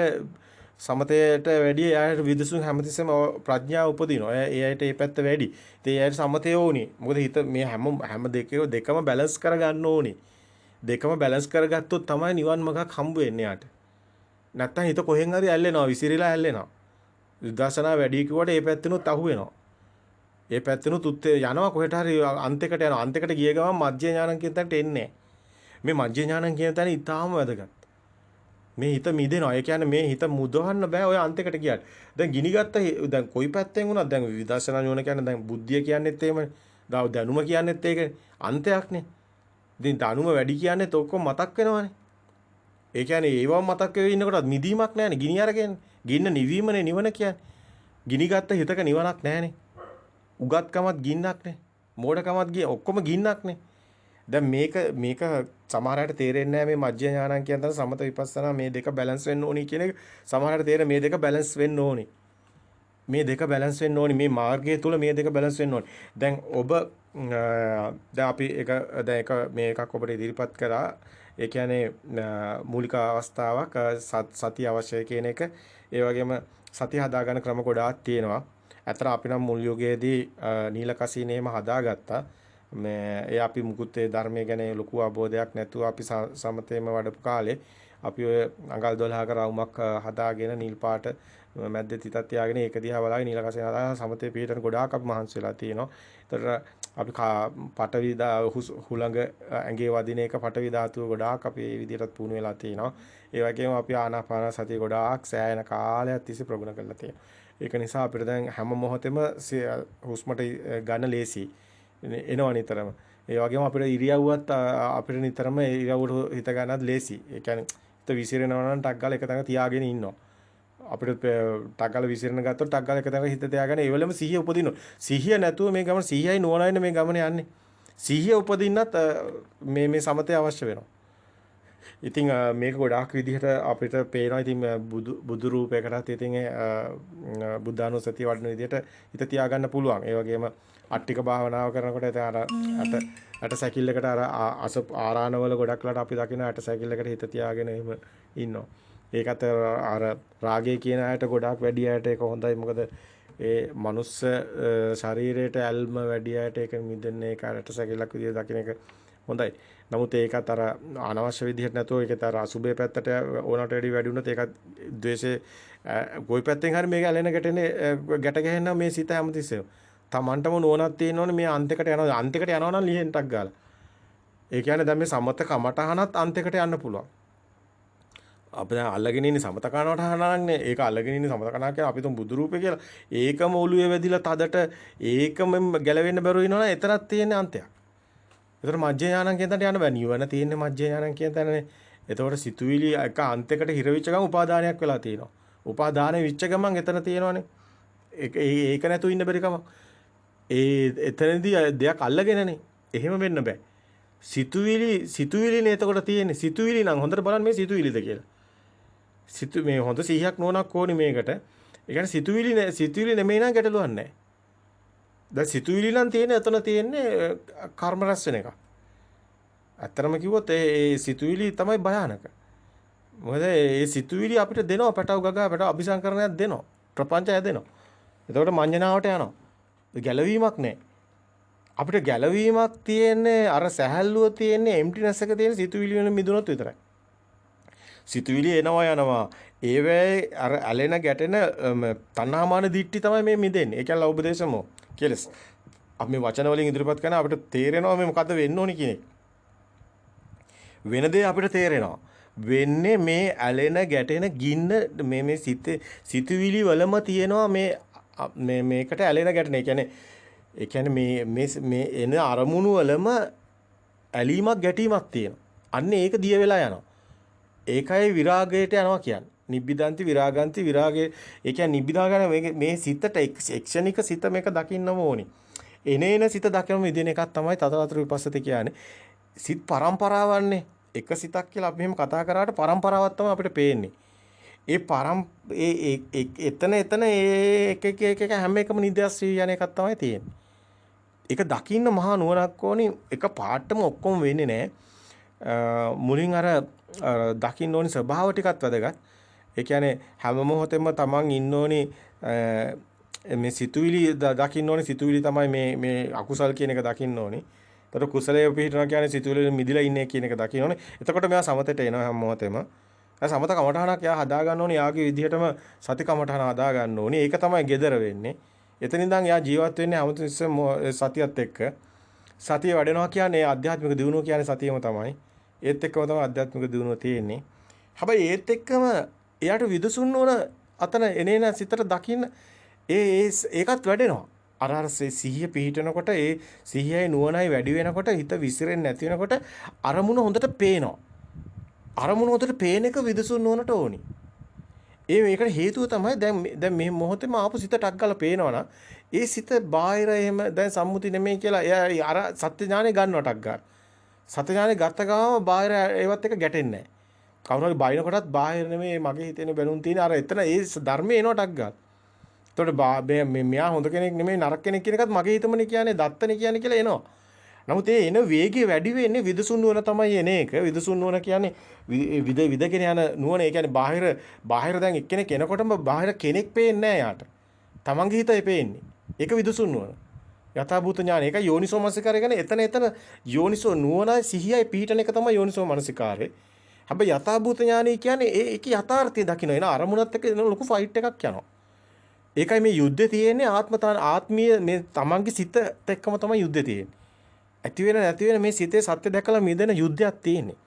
සමතයට වැඩි එයාට විදසුන් හැමතිස්සෙම ප්‍රඥාව උපදිනවා. ඒ අයට ඒ පැත්ත වැඩි. ඉතින් ඒ අයට සමතය ඕනි. මොකද හිත මේ හැම දෙකම බැලන්ස් කරගන්න ඕනි. දෙකම බැලන්ස් කරගත්තොත් තමයි නිවන් මාර්ගක් හම්බ වෙන්නේ යාට. නැත්තම් හිත කොහෙන් හරි ඇල්ලෙනවා, විසිරීලා ඇල්ලෙනවා. විදර්ශනා වැඩි කිව්වට ඒ පැත්තෙනුත් අහු වෙනවා. ඒ පැත්තෙනුත් යනවා කොහෙට හරි අන්තයකට යනවා. අන්තයකට ගිය ගමන් මධ්‍ය ඥානං කියන තැනට එන්නේ මේ මධ්‍ය ඥානං කියන තැන ඊටාම වැදගත්. මේ හිත මිදෙනවා. ඒ කියන්නේ මේ හිත මුදවන්න බෑ ඔය අන්තයකට ගියාට. දැන් ගිනිගත්ත දැන් කොයි පැත්තෙන් වුණත් දැන් විදර්ශනා නුවණ කියන්නේ දැන් බුද්ධිය කියන්නේත් එහෙමනේ. දැනුම කියන්නේත් ඒකනේ. අන්තයක්නේ. ඉතින් දැනුම වැඩි කියන්නේත් ඔක්කොම මතක් වෙනවනේ. ඒ කියන්නේ ඒවම මතක් වෙවි ඉන්නකොටත් මිදීමක් නැහැනේ. ගිනි අරගෙන. ගින්න නිවීමනේ නිවන කියන්නේ. ගිනිගත්ත හිතක නිවනක් නැහැනේ. උගත්කමත් ගින්නක්නේ. මෝඩකමත් ඔක්කොම ගින්නක්නේ. දැන් මේක සමහරකට තේරෙන්නේ නැහැ මේ මජ්ජ ඥානං කියන තන සමත විපස්සනා මේ දෙක බැලන්ස් වෙන්න ඕනි කියන එක සමහරකට තේරෙන්නේ මේ දෙක බැලන්ස් වෙන්න ඕනි. මේ දෙක බැලන්ස් වෙන්න ඕනි. මේ මාර්ගය තුල මේ දෙක බැලන්ස් වෙන්න ඕනි. දැන් ඔබ දැන් අපි එක මේ එකක් ඔබට ඉදිරිපත් කරා. ඒ කියන්නේ මූලික අවස්ථාවක් සතිය අවශ්‍යයි කියන එක. ඒ වගේම සතිය හදාගන්න ක්‍රම ගොඩාක් තියෙනවා. අතන අපි නම් මුල් යුගයේදී නීල කසීනේම හදාගත්තා. ඒ අපි මුකුත් ඒ ධර්මයේ ගැන ලොකු අවබෝධයක් නැතුව අපි සමතේම වඩපු කාලේ අපි ඔය අඟල් 12ක රවුමක් හදාගෙන නිල් පාට මැද්දේ තිතක් තියාගෙන ඒක දිහා බලාගෙන නීල කසීන හදාගෙන සමතේ පිටරන ගොඩාක් අපි මහන්සි වෙලා තියෙනවා. ඒතර අපි පටවි හුළඟ ඇඟේ වදින එක පටවි ධාතුව ගොඩාක් අපි මේ විදිහටත් පුහුණු වෙලා තියෙනවා. ඒ වගේම අපි ආනාපාන සතිය ගොඩාක් සෑහෙන කාලයක් තිස්සේ ප්‍රගුණ කරලා තියෙනවා. ඒක නිසා අපිට දැන් හැම මොහොතෙම හුස්මට ගන්න ලේසි. එනවා නිතරම. ඒ වගේම අපිට ඉරියව්වත් අපිට නිතරම ඉරියව්වට හිත ගන්නත් ලේසි. ඒ කියන්නේ හිත විසිරෙනවා නම් ටක් ගාලා එක තැනක තියාගෙන ඉන්නවා. අපිට ටක් ගාලා විසිරෙන ගත්තොත් ටක් ගාලා එක තැනක හිත තියාගෙන ඒ වෙලෙම සිහිය උපදිනවා. සිහිය නැතුව මේ ගමන සිහියයි නුවණයිනේ මේ ගමන යන්නේ. සිහිය උපදින්නත් මේ සමතය අවශ්‍ය වෙනවා. ඉතින් මේක ගොඩාක් විදිහට අපිට පේනවා. ඉතින් බුදු රූපයකටත් ඉතින් බුද්ධානුස්සතිය වඩන විදිහට හිත තියාගන්න පුළුවන්. ඒ වගේම අට්ටික භාවනාව කරනකොට අට සැකිල්ලකට ආරාණවල ගොඩක් වෙලාට අපි දකින අට සැකිල්ලකට හිත තියාගෙන එහෙම ඉන්නවා. ඒකත් අර රාගය කියන අයට ගොඩාක් වැඩි අයට ඒක හොඳයි. මොකද ඒ මනුස්ස ශරීරයට ඇල්ම වැඩි අයට ඒක මිදෙන්නේ ඒක අට සැකිල්ලක් විදිහට දකින එක හොඳයි. නමුත් ඒකත් අර අනවශ්‍ය විදිහට නැතුව ඒකත් අර අසුබේ පැත්තට ඕනට වැඩි වැඩි වුණොත් ඒකත් ද්වේෂේ ගොයි පැත්තෙන් හරි මේක ඇලෙන ගැට ගැහෙන්න මේ සිත හැමතිස්සෙම තමන්ටම නුවණක් තියෙනවනේ මේ අන්තයකට යනවා. අන්තයකට යනවා නම් ලිහෙන් ටක් ගාලා. ඒ කියන්නේ දැන් මේ සමත කමටහනත් අන්තයකට යන්න පුළුවන්. අපි දැන් අල්ලගෙන ඉන්නේ සමත කමටහනන්නේ. ඒක අල්ලගෙන ඉන්නේ සමත කමටහන කියලා අපි තුන් බුදු රූපේ කියලා. ඒකම ඔළුවේ වැදිලා තදට ඒකම ගැලවෙන්න බැරුව ඉන්නවනේ එතරම් තියෙන අන්තයක්. ඒතර මජ්ජ ඥානං කියන තැනට යන්න බෑ. නිවන තියෙන්නේ මජ්ජ ඥානං කියන තැනනේ. එතකොට සිතුවිලි එක අන්තයකට හිර වෙච්ච ගමන් උපාදානයක් වෙලා තියෙනවා. උපාදානෙ විච්ච ගමන් එතන තියෙනවනේ. ඒක නැතුව ඉන්න බැරි කමක්. එතනදී දෙයක් අල්ලගෙනනේ. එහෙම වෙන්න බෑ. සිතුවිලිනේ එතකොට තියෙන්නේ. සිතුවිලි නම් හොඳට බලන්න මේ සිතුවිලිද කියලා. මේ හොඳ සිහියක් නෝනක් ඕනි මේකට. ඒ කියන්නේ සිතුවිලි නෙමෙයි නම් ගැටලුවක් නැහැ. දැන් සිතුවිලි නම් තියෙන්නේ එතන තියෙන්නේ කර්ම රැස් වෙන එක. ඇත්තටම කිව්වොත් ඒ සිතුවිලි තමයි භයානක. මොකද ඒ සිතුවිලි අපිට දෙනවා පැටව ගගා පැටව අபிසංකරණයක් දෙනවා. ප්‍රපංචය දෙනවා. එතකොට මඤ්ඤණාවට යනවා. ගැලවීමක් නැහැ. අපිට ගැලවීමක් තියෙන්නේ අර සැහැල්ලුව තියෙන්නේ එම්ටිනස් එක තියෙන සිතුවිලි වලින් මිදුනොත් විතරයි. සිතුවිලි එනවා යනවා. ඒවැයි අර ඇලෙන ගැටෙන තණ්හාමාන දිට්ටි තමයි මේ මිදෙන්නේ. ඒ කියන්නේ ලෞභ දේශමෝ කෙලස්. අපි මේ වචන වලින් ඉදිරිපත් කරන අපිට තේරෙනවා මේ මොකද්ද වෙන්න ඕනි කියන එක. වෙන දේ අපිට තේරෙනවා. වෙන්නේ මේ ඇලෙන ගැටෙන ගින්න මේ සිතුවිලි වලම තියෙනවා මේකට ඇලෙන ගැටෙන. ඒ කියන්නේ මේ එන අරමුණු වලම ඇලීමක් ගැටීමක් තියෙනවා. අන්න ඒක දිය වෙලා යනවා. ඒකයි විරාගයට යනවා කියන්නේ. නිබ්බිදන්ති විරාගන්ති විරාගය. ඒ කියන්නේ නිබ්බිදා ගන්න මේ සිතට එක්ෂණික සිත මේක දකින්නම ඕනි. එනේන සිත දකිනම විදින එකක් තමයි තතවතර විපස්සති කියන්නේ. සිත් පරම්පරාවන්නේ. එක සිතක් කියලා අපි මෙහෙම කතා කරාට පරම්පරාවක් තමයි අපිට පේන්නේ. එතන එක හැම එකම නිදහස් වී යන එකක් තමයි තියෙන්නේ. ඒක දකින්න මහා නුවණක් ඕනි. එක පාටම ඔක්කොම වෙන්නේ නැහැ. මුලින් අර දකින්න ඕනි ස්වභාව ටිකත් වැදගත්. ඒ කියන්නේ හැම මොහොතෙම තමන් ඉන්න ඕනි මේ සිතුවිලි දකින්න ඕනි. සිතුවිලි තමයි මේ අකුසල් කියන එක දකින්න ඕනි. එතකොට කුසලයේ පිහිටනවා කියන්නේ සිතුවිලි මිදිලා ඉන්නේ කියන එක දකින්න ඕනේ. එතකොට මෙයා සමතට එනවා හැම මොහොතෙම. සමත කමඨහනක් යා හදා ගන්න ඕනේ. යාගේ විදිහටම සති කමඨහන හදා ගන්න ඕනේ. ඒක තමයි gedara වෙන්නේ. එතනින් ඉඳන් යා ජීවත් වෙන්නේ හැමතිස්සෙම සතියත් එක්ක. සතිය වැඩෙනවා කියන්නේ ආධ්‍යාත්මික දියුණුව කියන්නේ සතියම තමයි. ඒත් එක්කම තමයි ආධ්‍යාත්මික දියුණුව තියෙන්නේ. හැබැයි ඒත් එක්කම එයාට විදසුන් නොවන අතන එනේන සිතට දකින්න ඒකත් වැඩෙනවා. අර සිහිය පිහිටනකොට ඒ සිහියයි නුවණයි වැඩි වෙනකොට හිත විසිරෙන්නේ නැති වෙනකොට අරමුණ හොඳට පේනවා. අරමුණ හොඳට පේන එක විදසුන් නුවණට ඕනි. මේකට හේතුව තමයි දැන් මේ මොහොතේම ආපු සිත ටක් ගාලා පේනවනම් ඒ සිත බාහිර එහෙම දැන් සම්මුති නෙමෙයි කියලා එයා අර සත්‍ය ඥානෙ ගන්නවා ටක් ගාලා. සත්‍ය ඥානෙ ගත්ත ගාම බාහිර ඒවත් එක ගැටෙන්නේ නැහැ. කවුරු හරි බයිනකොටත් බාහිර නෙමෙයි මගේ හිතේනේ බැලුම් තියෙන අර එතන ඒ ධර්මයේ එනවා ටක් ගාලා. එතකොට මෙයා හොඳ කෙනෙක් නෙමෙයි නරක කෙනෙක් කියන එකත් මගේ හිතමනේ කියන්නේ දත්තනේ කියන්නේ කියලා එනවා. නමුත් ඒ එන වේගය වැඩි වෙන්නේ විදසුන් නුවණ තමයි එන එක. විදසුන් නුවණ කියන්නේ විදගෙන යන නුවණ. ඒ කියන්නේ බාහිර දැන් එක්කෙනෙක් එනකොටම බාහිර කෙනෙක් පේන්නේ නැහැ යාට. තමන්ගේ හිතේ පේන්නේ. ඒක විදසුන් නුවණ. යථාභූත ඥාන. ඒක යෝනිසෝ මනසිකාරය කියන්නේ එතන යෝනිසෝ නුවණයි සිහියයි පිහිටන එක තමයි යෝනිසෝ මනසිකාරය. හැබැයි යථාභූත ඥානයි කියන්නේ ඒකේ යථාර්ථය දකින්න එන අරමුණත් එක්ක ලොකු ෆයිට් එකක් යනවා. ඒකයි මේ යුද්ධේ තියෙන්නේ ආත්මීය මේ තමන්ගේ සිත එක්කම තමයි යුද්ධේ තියෙන්නේ. ඇති වෙන නැති වෙන මේ සිතේ සත්‍ය දැකලා මිදෙන යුද්ධයක් තියෙන්නේ.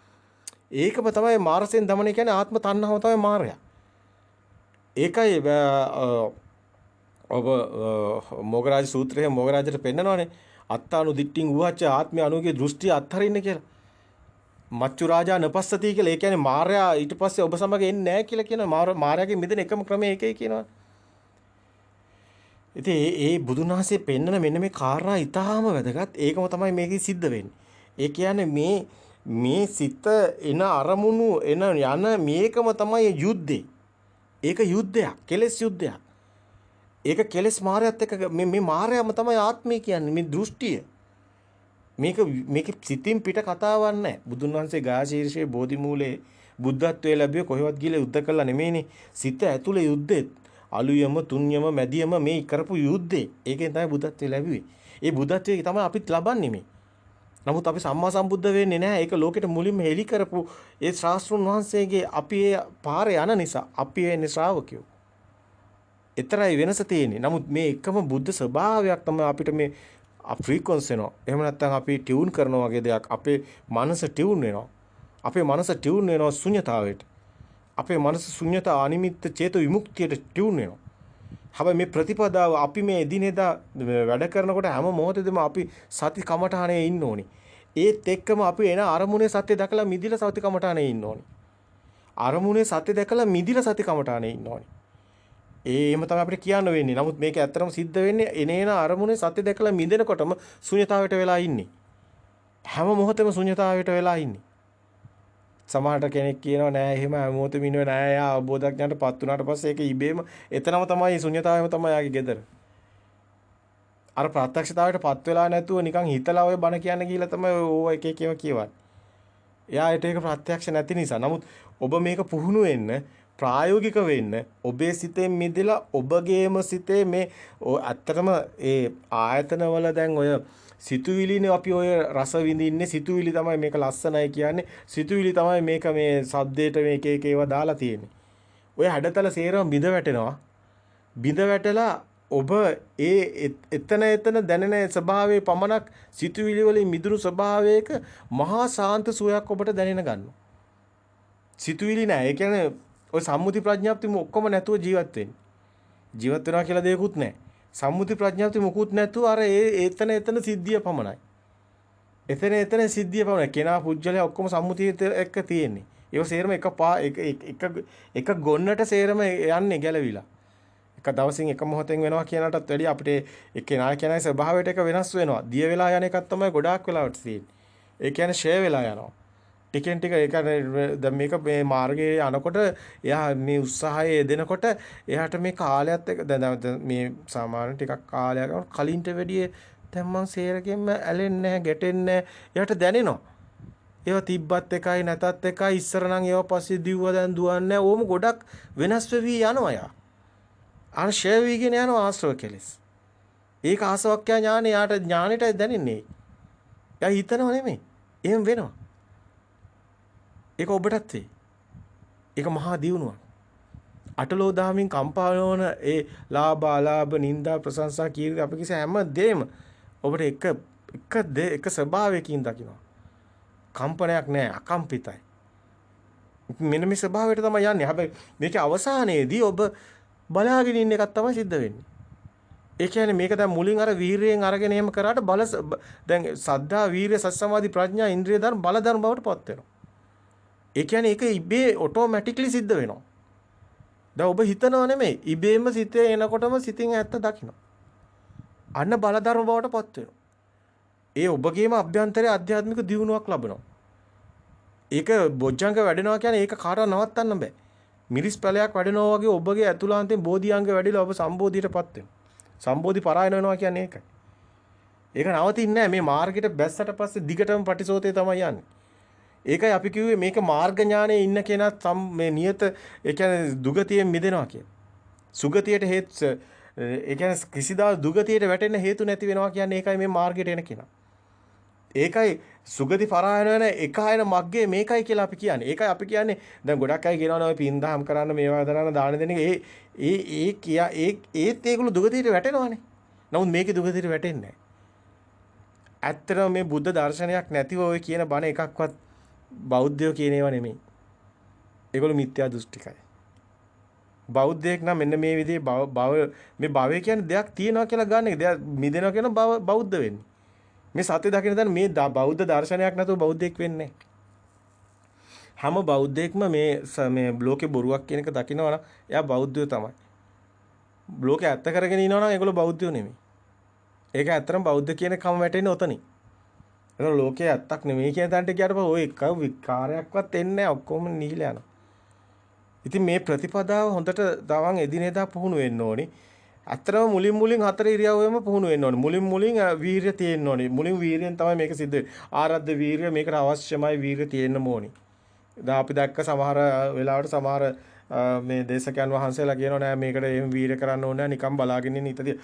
ඒකම තමයි මාරසෙන් දමනය කියන්නේ ආත්ම තණ්හාව තමයි මාරය. ඒකයි ඔබ මොගරාජ සූත්‍රයේ මොගරාජට පෙන්නනවානේ අත්තානු දිට්ඨින් උවච්ච ආත්මය අනුගේ දෘෂ්ටි අත්හරින්න කියලා. මච්චු රාජා නපස්සති කියලා. ඒ කියන්නේ මාරයා ඊට පස්සේ ඔබ සමග එන්නේ නැහැ කියලා කියන මාරයාගේ මිදෙන එකම ක්‍රමය ඒකයි කියනවා. ඉතින් ඒ බුදුන් වහන්සේ පෙන්නන මෙන්න මේ කාරණා ඊටාම වැදගත්. ඒකම තමයි මේකෙ සිද්ධ වෙන්නේ. ඒ කියන්නේ මේ සිත එන අරමුණු එන යන මේකම තමයි යුද්ධේ. ඒක යුද්ධයක්, කෙලෙස් යුද්ධයක්. ඒක කෙලෙස් මායයත් එක්ක මේ මායයම තමයි ආත්මය කියන්නේ. මේ දෘෂ්ටිය. මේක සිතින් පිට කතාවක් නැහැ. බුදුන් වහන්සේ ගාශීර්ෂයේ බෝධි මූලයේ බුද්ධත්වයේ ලැබුවේ කොහෙවත් ගිහලා යුද්ධ කළා නෙමෙයිනේ. සිත ඇතුලේ යුද්ධෙත්. අලුයම තුන්යම මැදියම මේ කරපු යුද්ධේ. ඒකෙන් තමයි බුද්ධත්වයේ ලැබුවේ. ඒ බුද්ධත්වයේ තමයි අපිත් ලබන්නේ මේ. නමුත් අපි සම්මා සම්බුද්ධ වෙන්නේ නැහැ. ඒක ලෝකෙට මුලින්ම හෙලි කරපු ඒ ශාස්ත්‍රුන් වහන්සේගේ අපි ඒ පාරේ යන නිසා අපි වෙන්නේ ශ්‍රාවකයෝ. එතරයි වෙනස තියෙන්නේ. නමුත් මේ එකම බුද්ධ ස්වභාවයක් තමයි අපිට මේ ෆ්‍රීකවන්ස් වෙනවා. එහෙම නැත්නම් අපි ටියුන් කරනවා වගේ දෙයක්. අපේ මනස ටියුන් වෙනවා. අපේ මනස ටියුන් වෙනවා ශුන්‍යතාවයට. අපේ මනස ශුන්‍යතා අනිමිත්ත චේතු විමුක්තියට ටියුන් වෙනවා. හැබැයි මේ ප්‍රතිපදාව අපි මේ එදිනෙදා වැඩ කරනකොට හැම මොහොතෙදිම අපි සති කමඨානේ ඉන්න ඕනි. ඒත් එක්කම අපි එන අරමුණේ සත්‍ය දැකලා මිදිලා සති කමඨානේ ඉන්න ඕනි. අරමුණේ සත්‍ය දැකලා මිදිලා සති කමඨානේ ඉන්න ඕනි. එහෙම තමයි අපිට කියන්න වෙන්නේ. නමුත් මේක ඇත්තටම සිද්ධ වෙන්නේ එනේන අරමුණේ සත්‍ය දැකලා මිදෙනකොටම ශුන්‍යතාවයට වෙලා ඉන්නේ. හැම මොහොතෙම ශුන්‍යතාවයට වෙලා ඉන්නේ. සමහරට කෙනෙක් කියනවා නෑ එහෙම හැම මොහොතෙම ඉන්නව නෑ යා අවබෝධඥාටපත් වුණාට පස්සේ ඒක ඉබේම එතනම තමයි ශුන්‍යතාවයම තමයි යාගේ gedara. අර ප්‍රත්‍යක්ෂතාවයටපත් වෙලා නැතුව නිකන් හිතලා ඔය බණ කියන්න ගිහිල්ලා තමයි ඕව එක එක ඒවා කියවන්නේ. එයාට ඒක ප්‍රත්‍යක්ෂ නැති නිසා. නමුත් ඔබ මේක පුහුණු වෙන්න ප්‍රායෝගික වෙන්න ඔබේ සිතෙන් මිදලා ඔබගේම සිතේ මේ ඇත්තටම ඒ ආයතනවල දැන් ඔය සිතුවිලිනේ අපි ඔය රස විඳින්නේ සිතුවිලි තමයි මේක ලස්සනයි කියන්නේ සිතුවිලි තමයි මේක මේ සද්දේට මේක එක ඒවා දාලා තියෙන්නේ. ඔය හැඩතල සේරම බිඳ වැටෙනවා. බිඳ වැටලා ඔබ එතන දැනෙන ස්වභාවයේ පමණක් සිතුවිලි වලින් මිදුණු ස්වභාවයක මහා සාන්ත සුවයක් ඔබට දැනෙන ගන්නවා. සිතුවිලි නෑ. ඒ කියන්නේ ඔය සම්මුති ප්‍රඥාප්තිය ඔක්කොම නැතුව ජීවත් වෙන්නේ. ජීවත් වෙනවා කියලා දෙයක්වත් නෑ. සම්මුති ප්‍රඥාප්තිය මොකුත් නැතුව අර එතන සිද්ධිය පමණයි. එතන සිද්ධිය පමණයි. කෙනා පුජ්‍යලයා ඔක්කොම සම්මුතිය එක්ක තියෙන්නේ. ඒව සේරම එක ගොන්නට සේරම යන්නේ ගැලවිලා. එක දවසින් එක මොහොතෙන් වෙනවා කියනටත් වැඩිය අපිට ඒ කෙනායි ස්වභාවයට එක වෙනස් වෙනවා. දිය වෙලා යන එකක් තමයි ගොඩාක් වෙලාවට තියෙන්නේ. ඒ කියන්නේ ෂේ වෙලා යනවා. ටිකෙන් ටික ඒක දැන් මේක මේ මාර්ගයේ යනකොට එයා මේ උත්සාහයේ යෙදෙනකොට එයාට මේ කාලයත් එක්ක දැන් මේ සාමාන්‍ය ටිකක් කාලයක් කලින්ට වැඩිය දැන් මං සේරගෙම ඇලෙන්නේ නැහැ, ගැටෙන්නේ නැහැ. එයාට දැනෙනවා. ඒවා තිබ්බත් එකයි නැතත් එකයි ඉස්සර නම් ඒවා පස්සේ දිව්ව දැන් දුවන්නේ. ඕම ගොඩක් වෙනස් වෙවි යනවා යා. අර ෂේ වීගෙන යනවා ආශ්‍රව කෙලෙස්. ඒක ආසවක්ඛ්‍යා ඥානෙ යාට ඥානෙටයි දැනෙන්නේ. එයා හිතනව නෙමෙයි. එහෙම වෙනවා. ඒක ඔබටත් වෙයි. ඒක මහා දියුණුවක්. අටලෝ දහමින් කම්පා නොවන ඒ ලාභ අලාභ නිന്ദා ප්‍රශංසා කීර්ති අපි කිසි හැම දෙෙම ඔබට එක ස්වභාවයකින් දකිනවා. කම්පනයක් නැහැ, අකම්පිතයි. මෙන්න මේ ස්වභාවයට තමයි යන්නේ. හැබැයි මේකේ අවසානයේදී ඔබ බලාගෙන ඉන්න එකක් තමයි සිද්ධ වෙන්නේ. ඒ කියන්නේ මේක දැන් මුලින් අර වීරියෙන් අරගෙන එහෙම කරාට දැන් සද්ධා වීරිය සති සමාධි ප්‍රඥා ඉන්ද්‍රිය ධර්ම බල ධර්ම බවට පත් වෙනවා. ඒ කියන්නේ ඒක ඉබේ ඔටෝමැටිකලි සිද්ධ වෙනවා. දැන් ඔබ හිතනව නෙමෙයි. ඉබේම සිතේ එනකොටම සිතින් ඇත්ත දකින්න. අන්න බල ධර්ම බවට පත් වෙනවා. ඒ ඔබගේම අභ්‍යන්තරයේ ආධ්‍යාත්මික දියුණුවක් ලබනවා. ඒක බොජ්ජංග වැඩෙනවා කියන්නේ ඒක කාටවත් නවත්තන්න බෑ. මිරිස් පැලයක් වැඩෙනවා වගේ ඔබගේ ඇතුළාන්තයෙන් බෝධිඅංග වැඩිලා ඔබ සම්බෝධියටපත් වෙනවා. සම්බෝධි පරායන වෙනවා කියන්නේ ඒකයි. ඒක නවතින්නේ නැහැ. මේ මාර්ගයට බැස්සට පස්සේ දිගටම පටිසෝතේ තමයි යන්නේ. ඒකයි අපි කිව්වේ මේක මාර්ග ඥානයේ ඉන්න කෙනා මේ නියත ඒ කියන්නේ දුගතියෙන් මිදෙනවා කියන. සුගතියට හේතු ඒ කියන්නේ කිසිදා දුගතියට වැටෙන්න හේතු නැති වෙනවා කියන්නේ ඒකයි මේ මාර්ගයට එන කෙනා. ඒකයි සුගති පරායන වෙන එකයන මග්ගේ මේකයි කියලා අපි කියන්නේ. ඒකයි අපි කියන්නේ දැන් ගොඩක් අය කියනවා ඔය පින් දහම් කරන්න මේවා දරන දාන දෙන එක ඒත් ඒගොල්ලෝ දුගතියට වැටෙනවානේ. නමුත් මේකේ දුගතියට වැටෙන්නේ නැහැ. ඇත්තටම මේ බුද්ධ දර්ශනයක් නැතිව ඔය කියන බණ එකක්වත් බෞද්ධයෝ කියන ඒවා නෙමෙයි. ඒගොල්ලෝ මිත්‍යා දෘෂ්ටිකයි. බෞද්ධයෙක් නම් මෙන්න මේ විදිහේ මේ භවය කියන්නේ දෙයක් තියෙනවා කියලා ගන්න එක. දෙයක් මිදෙනවා කියන බෞද්ධ වෙන්නේ. මේ සත්‍ය දකින්න දැන් මේ බෞද්ධ දර්ශනයක් නැතුව බෞද්ධයෙක් වෙන්නේ නැහැ. හැම බෞද්ධයෙක්ම මේ ලෝකේ බොරුවක් කියන එක දකිනවා නම් එයා බෞද්ධයෝ තමයි. ලෝකේ ඇත්ත කරගෙන ඉනවා නම් ඒගොල්ලෝ බෞද්ධයෝ නෙමෙයි. ඒක ඇත්තටම බෞද්ධ කියන කම වැටෙන්නේ ඔතනින්. ඒක ලෝකේ ඇත්තක් නෙමෙයි කියන තැනට ගියාට පස්සේ ඔය එක විකාරයක්වත් එන්නේ නැහැ. ඔක්කොම නිහිලා යනවා. ඉතින් මේ ප්‍රතිපදාව හොඳට තවන් එදිනෙදා පුහුණු වෙන්න ඕනේ. අත්‍තරම මුලින් හතර ඉරියව්වෙම පුහුණු වෙන්න ඕනේ. මුලින් වීරිය තියෙන්න ඕනේ. මුලින් වීරියෙන් තමයි මේක සිද්ධ වෙන්නේ. ආරද්ධ වීරිය මේකට අවශ්‍යමයි වීරිය තියෙන්න ඕනේ. දැන් අපි දැක්ක සමහර වෙලාවට සමහර මේ දේශකයන් වහන්සේලා කියනවා නෑ මේකට එහෙම වීරිය කරන්න ඕනේ නෑ නිකන් බලාගෙන ඉන්න හිතදී.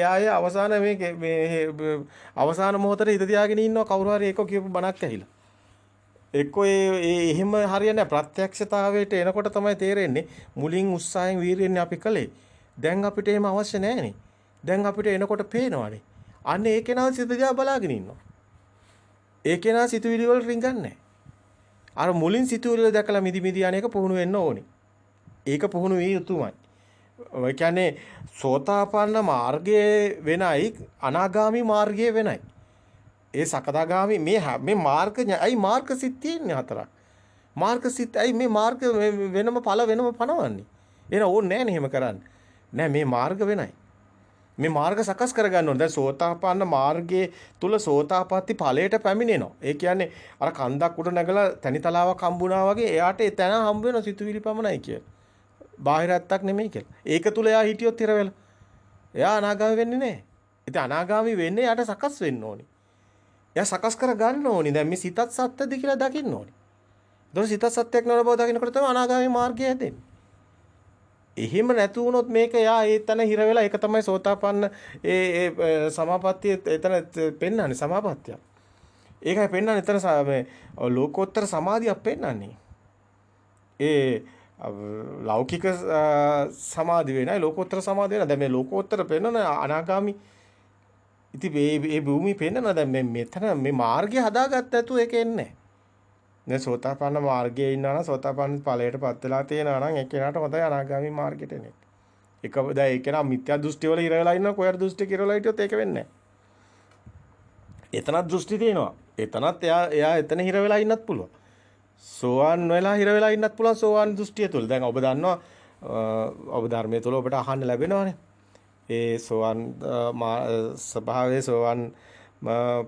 ආයේ අවසාන මේ අවසාන මොහොතේ හිත තියාගෙන ඉන්නවා කවුරු හරි ඒක කියපු බණක් ඇහිලා. එක්කෝ එහෙම හරියන්නේ නැහැ. ප්‍රත්‍යක්ෂතාවයට එනකොට තමයි තේරෙන්නේ මුලින් උත්සාහයෙන් වීරියෙන් අපි කළේ. දැන් අපිට එහෙම අවශ්‍ය නැහැනේ. දැන් අපිට එනකොට පේනවානේ. අන්න ඒ කෙනා සිත දිහා බලාගෙන ඉන්නවා. ඒ කෙනා සිතුවිලි වල රිංගන්නේ අර මුලින් සිතුවිලි දැකලා මිදි යන එක පුහුණු වෙන්න ඕනේ. ඒක පුහුණු විය යුතුමයි. ඔය කියන්නේ සෝතාපන්න මාර්ගයේ වෙනයි අනාගාමි මාර්ගයේ වෙනයි. ඒ සකදාගාමි මේ මාර්ග සිත් තියෙන්නේ හතරක්. මාර්ග සිත් මේ මාර්ග වෙනම ඵල වෙනම පනවන්නේ. එන ඕනේ නැහැ එහෙම කරන්න. නෑ මේ මාර්ග වෙනයි. මේ මාර්ග සකස් කරගන්න ඕනේ. දැන් සෝතාපන්න මාර්ගයේ තුල සෝතාපට්ටි ඵලයට පැමිණෙනවා. ඒ කියන්නේ අර කන්දක් උඩ නැගලා තනිතලාවක් හම්බුණා වගේ එයාට ඒ තැන හම්බ වෙන සිතුවිලි පමණයි කියලා. බාහිර ඇත්තක් නෙමෙයි කියලා. ඒක තුල එයා හිටියොත් ඉර වෙලා. එයා අනාගාමී වෙන්නේ නැහැ. ඉතින් අනාගාමී වෙන්නේ එයාට සකස් වෙන්න ඕනේ. එයා සකස් කර ගන්න ඕනේ. දැන් මේ සිතත් සත්‍යද කියලා දකින්න ඕනේ. ඒතකොට සිතත් සත්‍යයක් නවන බව දකින්නකොට තමයි අනාගාමී මාර්ගය හැදෙන්නේ. එහෙම නැතු වුණොත් මේක යා ඒතන හිර වෙලා ඒක තමයි සෝතාපන්න ඒ සමාපත්තිය එතන පෙන්වන්නේ සමාපත්තිය. ඒකයි පෙන්වන්නේ එතන මේ ලෝකෝත්තර සමාධියක් පෙන්වන්නේ. ලෞකික සමාධි වෙනයි ලෝකෝත්තර සමාධි වෙනයි. දැන් මේ ලෝකෝත්තර පෙන්නන අනාගාමි ඉතින් මේ භූමිය පෙන්නන දැන් මේ මෙතන මේ මාර්ගය හදාගත්ත ඇතු ඒක එන්නේ. දැන් සෝතාපන්න මාර්ගයේ ඉන්නවා නම් සෝතාපන්න ඵලයටපත් වෙලා තියෙනවා නම් ඒ කෙනාට හොඳයි අනාගාමි මාර්ගයට එන්නේ. ඒක දැන් ඒ කෙනා මිත්‍යා දෘෂ්ටි වල ඉර වෙලා ඉන්නවා කොහේර දෘෂ්ටි කිරවලා හිටියොත් ඒක වෙන්නේ නැහැ. එතනත් දෘෂ්ටි තියෙනවා. එතනත් එයා එතන හිර වෙලා ඉන්නත් පුළුවන්. සෝවාන් වෙලා හිර වෙලා ඉන්නත් පුළුවන් සෝවාන් දෘෂ්ටිය තුල. දැන් ඔබ දන්නවා ඔබ ධර්මයේ තුල ඔබට අහන්න ලැබෙනවානේ. ඒ සෝවාන් ස්වභාවයේ සෝවාන්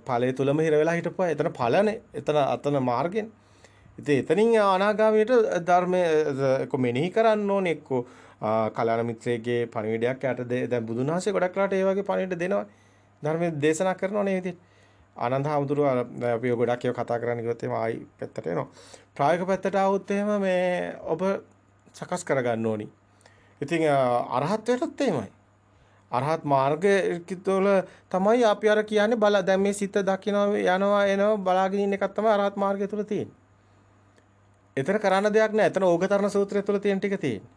ඵලයේ තුලම හිර වෙලා හිටපුවා. එතන ඵලනේ. එතන මාර්ගෙන්. ඉතින් එතනින් අනාගාමීට ධර්මයේ එක්ක මෙනෙහි කරන්න ඕනේ එක්ක කල්‍යාණ මිත්‍රයේ පණිවිඩයක් යට දැන් බුදුන් වහන්සේ ගොඩක් වෙලාට ඒ වගේ පණිවිඩ දෙනවා. ධර්මයේ දේශනා කරනවානේ මේ විදිහට. ආනන්ද හාමුදුරුව අපි ගොඩක් ඒවා කතා කරන්න ගියොත් එහෙම ආයි පැත්තට එනවා. ප්‍රායෝගික පැත්තට ආවොත් එහෙම මේ ඔබ සකස් කරගන්න ඕනි. ඉතින් අරහත්ත්වයටත් එහෙමයි. අරහත් මාර්ගය තුළ තමයි අපි අර කියන්නේ බල දැන් මේ සිත දකිනවා යනවා එනවා බලාගෙන ඉන්න එකක් තමයි අරහත් මාර්ගය තුළ තියෙන්නේ. එතන කරන්න දෙයක් නැහැ. එතන ඕගතරණ සූත්‍රය තුළ තියෙන ටික තියෙන්නේ.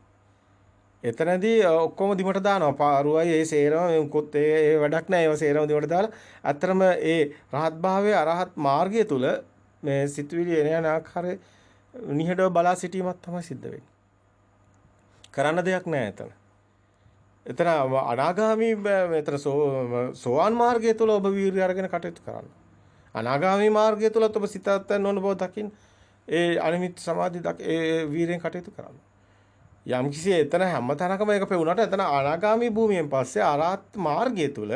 එතනදී ඔක්කොම දිමට දානවා. පාරුවයි ඒ සේරම මොකොත් ඒ වැඩක් නැහැ. ඒව සේරම දිමට දාලා අත්‍තරම ඒ රහත් භාවයේ අරහත් මාර්ගය තුල මේ සිතුවිලි එන යන ආකාරයේ නිහඬව බලා සිටීමක් තමයි සිද්ධ වෙන්නේ. කරන්න දෙයක් නැහැ එතන. එතන අනාගාමී මෙතන සෝවාන් මාර්ගය තුල ඔබ වීර්ය අරගෙන කටයුතු කරන්න. අනාගාමී මාර්ගය තුල ඔබ සිතත් නොවන බව දකින්න ඒ අනිමිත් සමාධි ඒ වීර්යෙන් කටයුතු කරන්න. යම්කිසි එතන හැම තැනකම ඒක පෙවුනට එතන අනාගාමී භූමියෙන් පස්සේ අරහත් මාර්ගය තුල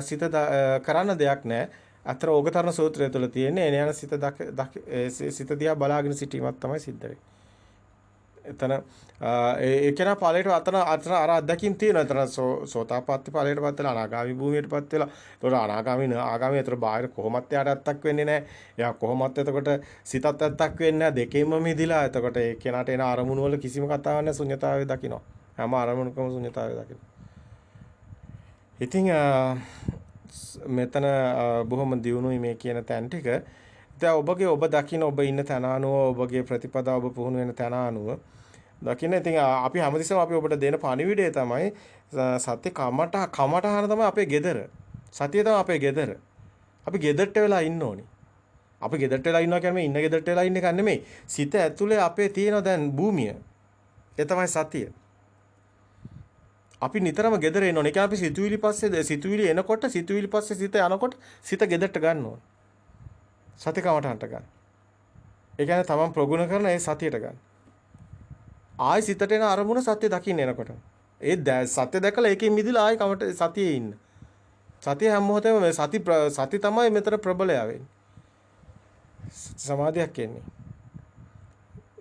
සිත කරන්න දෙයක් නැහැ. අතර ඕගතරණ සූත්‍රය තුල තියෙන්නේ එන යන සිත දිහා බලාගෙන සිටීමක් තමයි සිද්ධ වෙන්නේ. එතන ඒ කෙනා ඵලයට අතන අර අත්දැකීම් තියෙනවා. එතන සෝතාපට්ටි ඵලයටපත් වෙලා අනාගාමී භූමියටපත් වෙලා. ඒතකොට අනාගාමී ආගාමී අතර බාහිර කොහොමත් යාට ඇත්තක් වෙන්නේ නැහැ. එයා කොහොමත් එතකොට සිතත් ඇත්තක් වෙන්නේ නැහැ. දෙකෙන්ම මිදිලා. එතකොට ඒ කෙනාට එන අරමුණු වල කිසිම කතාවක් නැහැ. ශුන්‍යතාවය දකිනවා. හැම අරමුණකම ශුන්‍යතාවය දකිනවා. ඉතින් මෙතන බොහොම දියුණුයි මේ කියන තැන් ටික. දැන් ඔබ දකින්න ඔබ ඉන්න තැන අනුව ඔබගේ ප්‍රතිපදාව ඔබ පුහුණු වෙන තැන අනුව දකින්න. ඉතින් අපි හැමතිස්සෙම අපි ඔබට දෙන පණිවිඩය තමයි සත්‍ය කමටහන තමයි අපේ gedara. සතිය තමයි අපේ gedara. අපි ගෙදරට වෙලා ඉන්න ඕනේ. අපි ගෙදරට වෙලා ඉන්නවා කියන්නේ ඉන්න ගෙදරට වෙලා ඉන්න එක නෙමෙයි. සිත ඇතුලේ අපේ තියෙන දැන් භූමිය. ඒ තමයි සතිය. අපි නිතරම gedara එන්න ඕනේ. ඒ කියන්නේ අපි සිතුවිලි එනකොට සිතුවිලි පස්සේ සිත යනකොට සිත ගෙදරට ගන්න ඕනේ. සති කමටහන්ට ගන්න. ඒ කියන්නේ තමන් ප්‍රගුණ කරන ඒ සතියට ගන්න. ආයි සිතට එන අරමුණ සත්‍ය දකින්න එනකොට. ඒ සත්‍ය දැකලා ඒකෙන් මිදලා ආයි කමට සතියේ ඉන්න. සතිය හැම මොහොතේම මේ සති තමයි මෙතන ප්‍රබලය වෙන්නේ. සමාධියක් එන්නේ.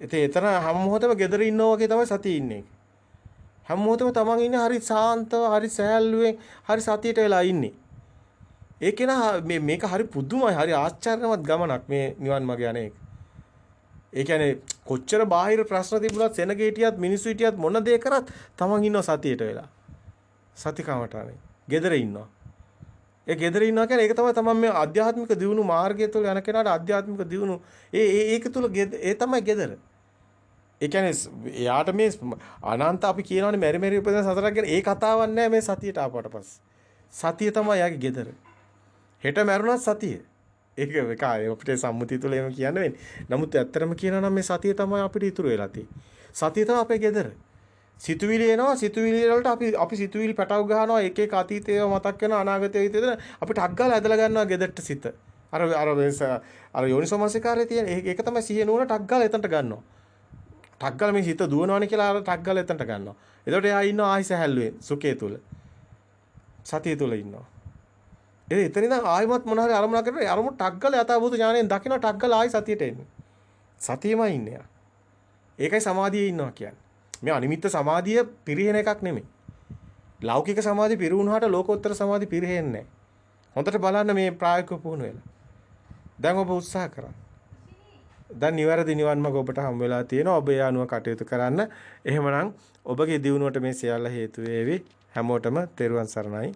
ඉතින් එතන හැම මොහොතේම gedara ඉන්නවා වගේ තමයි සතිය ඉන්නේ. හැම මොහොතේම තමන් ඉන්නේ හරි සාන්තව, හරි සෑහළුවෙන්, හරි සතියට වෙලා ඉන්නේ. ඒක නා මේක හරි පුදුමයි, හරි ආශ්චර්යමත් ගමනක් මේ නිවන් මාර්ගය යන්නේ. ඒ කියන්නේ කොච්චර බාහිර ප්‍රශ්න තිබුණත් සෙනග හිටියත් මිනිස්සු හිටියත් මොන දේ කරත් තමන් ඉන්නවා සතියට වෙලා. සති කමටනේ. gedara ඉන්නවා. ඒ gedara ඉන්නවා කියන්නේ ඒක තමයි තමන් මේ ආධ්‍යාත්මික දියුණු මාර්ගය තුළ යන කෙනාට ආධ්‍යාත්මික දියුණු ඒක තුළ ඒ තමයි gedara. ඒ කියන්නේ එයාට මේ අනන්ත අපි කියනවානේ මෙරි මෙරි උපදින සතරක් ගැන ඒ කතාවක් නෑ මේ සතියට ආපුවට පස්සේ. සතිය තමයි යාගේ gedara. හෙට මැරුණත් සතිය. ඒක අපිට සම්මුතිය තුළ එහෙම කියන්න වෙන්නේ. නමුත් ඇත්තටම කියනවා නම් මේ සතිය තමයි අපිට ඉතුරු වෙලා තියෙන්නේ. සතිය තමයි අපේ gedara. සිතුවිලි එනවා, සිතුවිලි වලට අපි සිතුවිලි පැටව ගහනවා, එක එක අතීතය මතක් වෙනවා, අනාගතය හිතෙන අපිට අග්ගාලා ඇදලා ගන්නවා gedරට සිත. අර යෝනිසෝමනසිකාරයේ තියෙන ඒක තමයි සිහිය නුවණ ටග්ගාලා එතනට ගන්නවා. ටග්ගාලා මේ හිත දුවනවානේ කියලා අර ටග්ගාලා එතනට ගන්නවා. එතකොට එයා ඉන්නවා ආයි සැහැල්ලුවෙන් සුඛය තුල. සතිය තුල ඉන්නවා. එතන ඉඳන් ආයිමත් මොන හරි අරමුණක් කරලා ඒ අරමුණ ටග්ගල යථාභූත ඥාණයෙන් දකින්න ටග්ගල ආයි සතියට එන්නේ. සතියෙමයි ඉන්නේ. ඒකයි සමාධියේ ඉන්නවා කියන්නේ. මේ අනිමිත්ත සමාධිය පිරිහෙන එකක් නෙමෙයි. ලෞකික සමාධිය පිරුණාට ලෝකෝත්තර සමාධිය පිරෙන්නේ නැහැ. හොඳට බලන්න මේ ප්‍රායෝගික පුහුණු වෙලා. දැන් ඔබ උත්සාහ කරන්න. දැන් නිවැරදි නිවන් මාර්ග ඔබට හම් වෙලා තියෙනවා. ඔබ ඒ අනුව කටයුතු කරන්න. එහෙමනම් ඔබගේ දියුණුවට මේ සියල්ල හේතු වේවි. හැමෝටම තෙරුවන් සරණයි.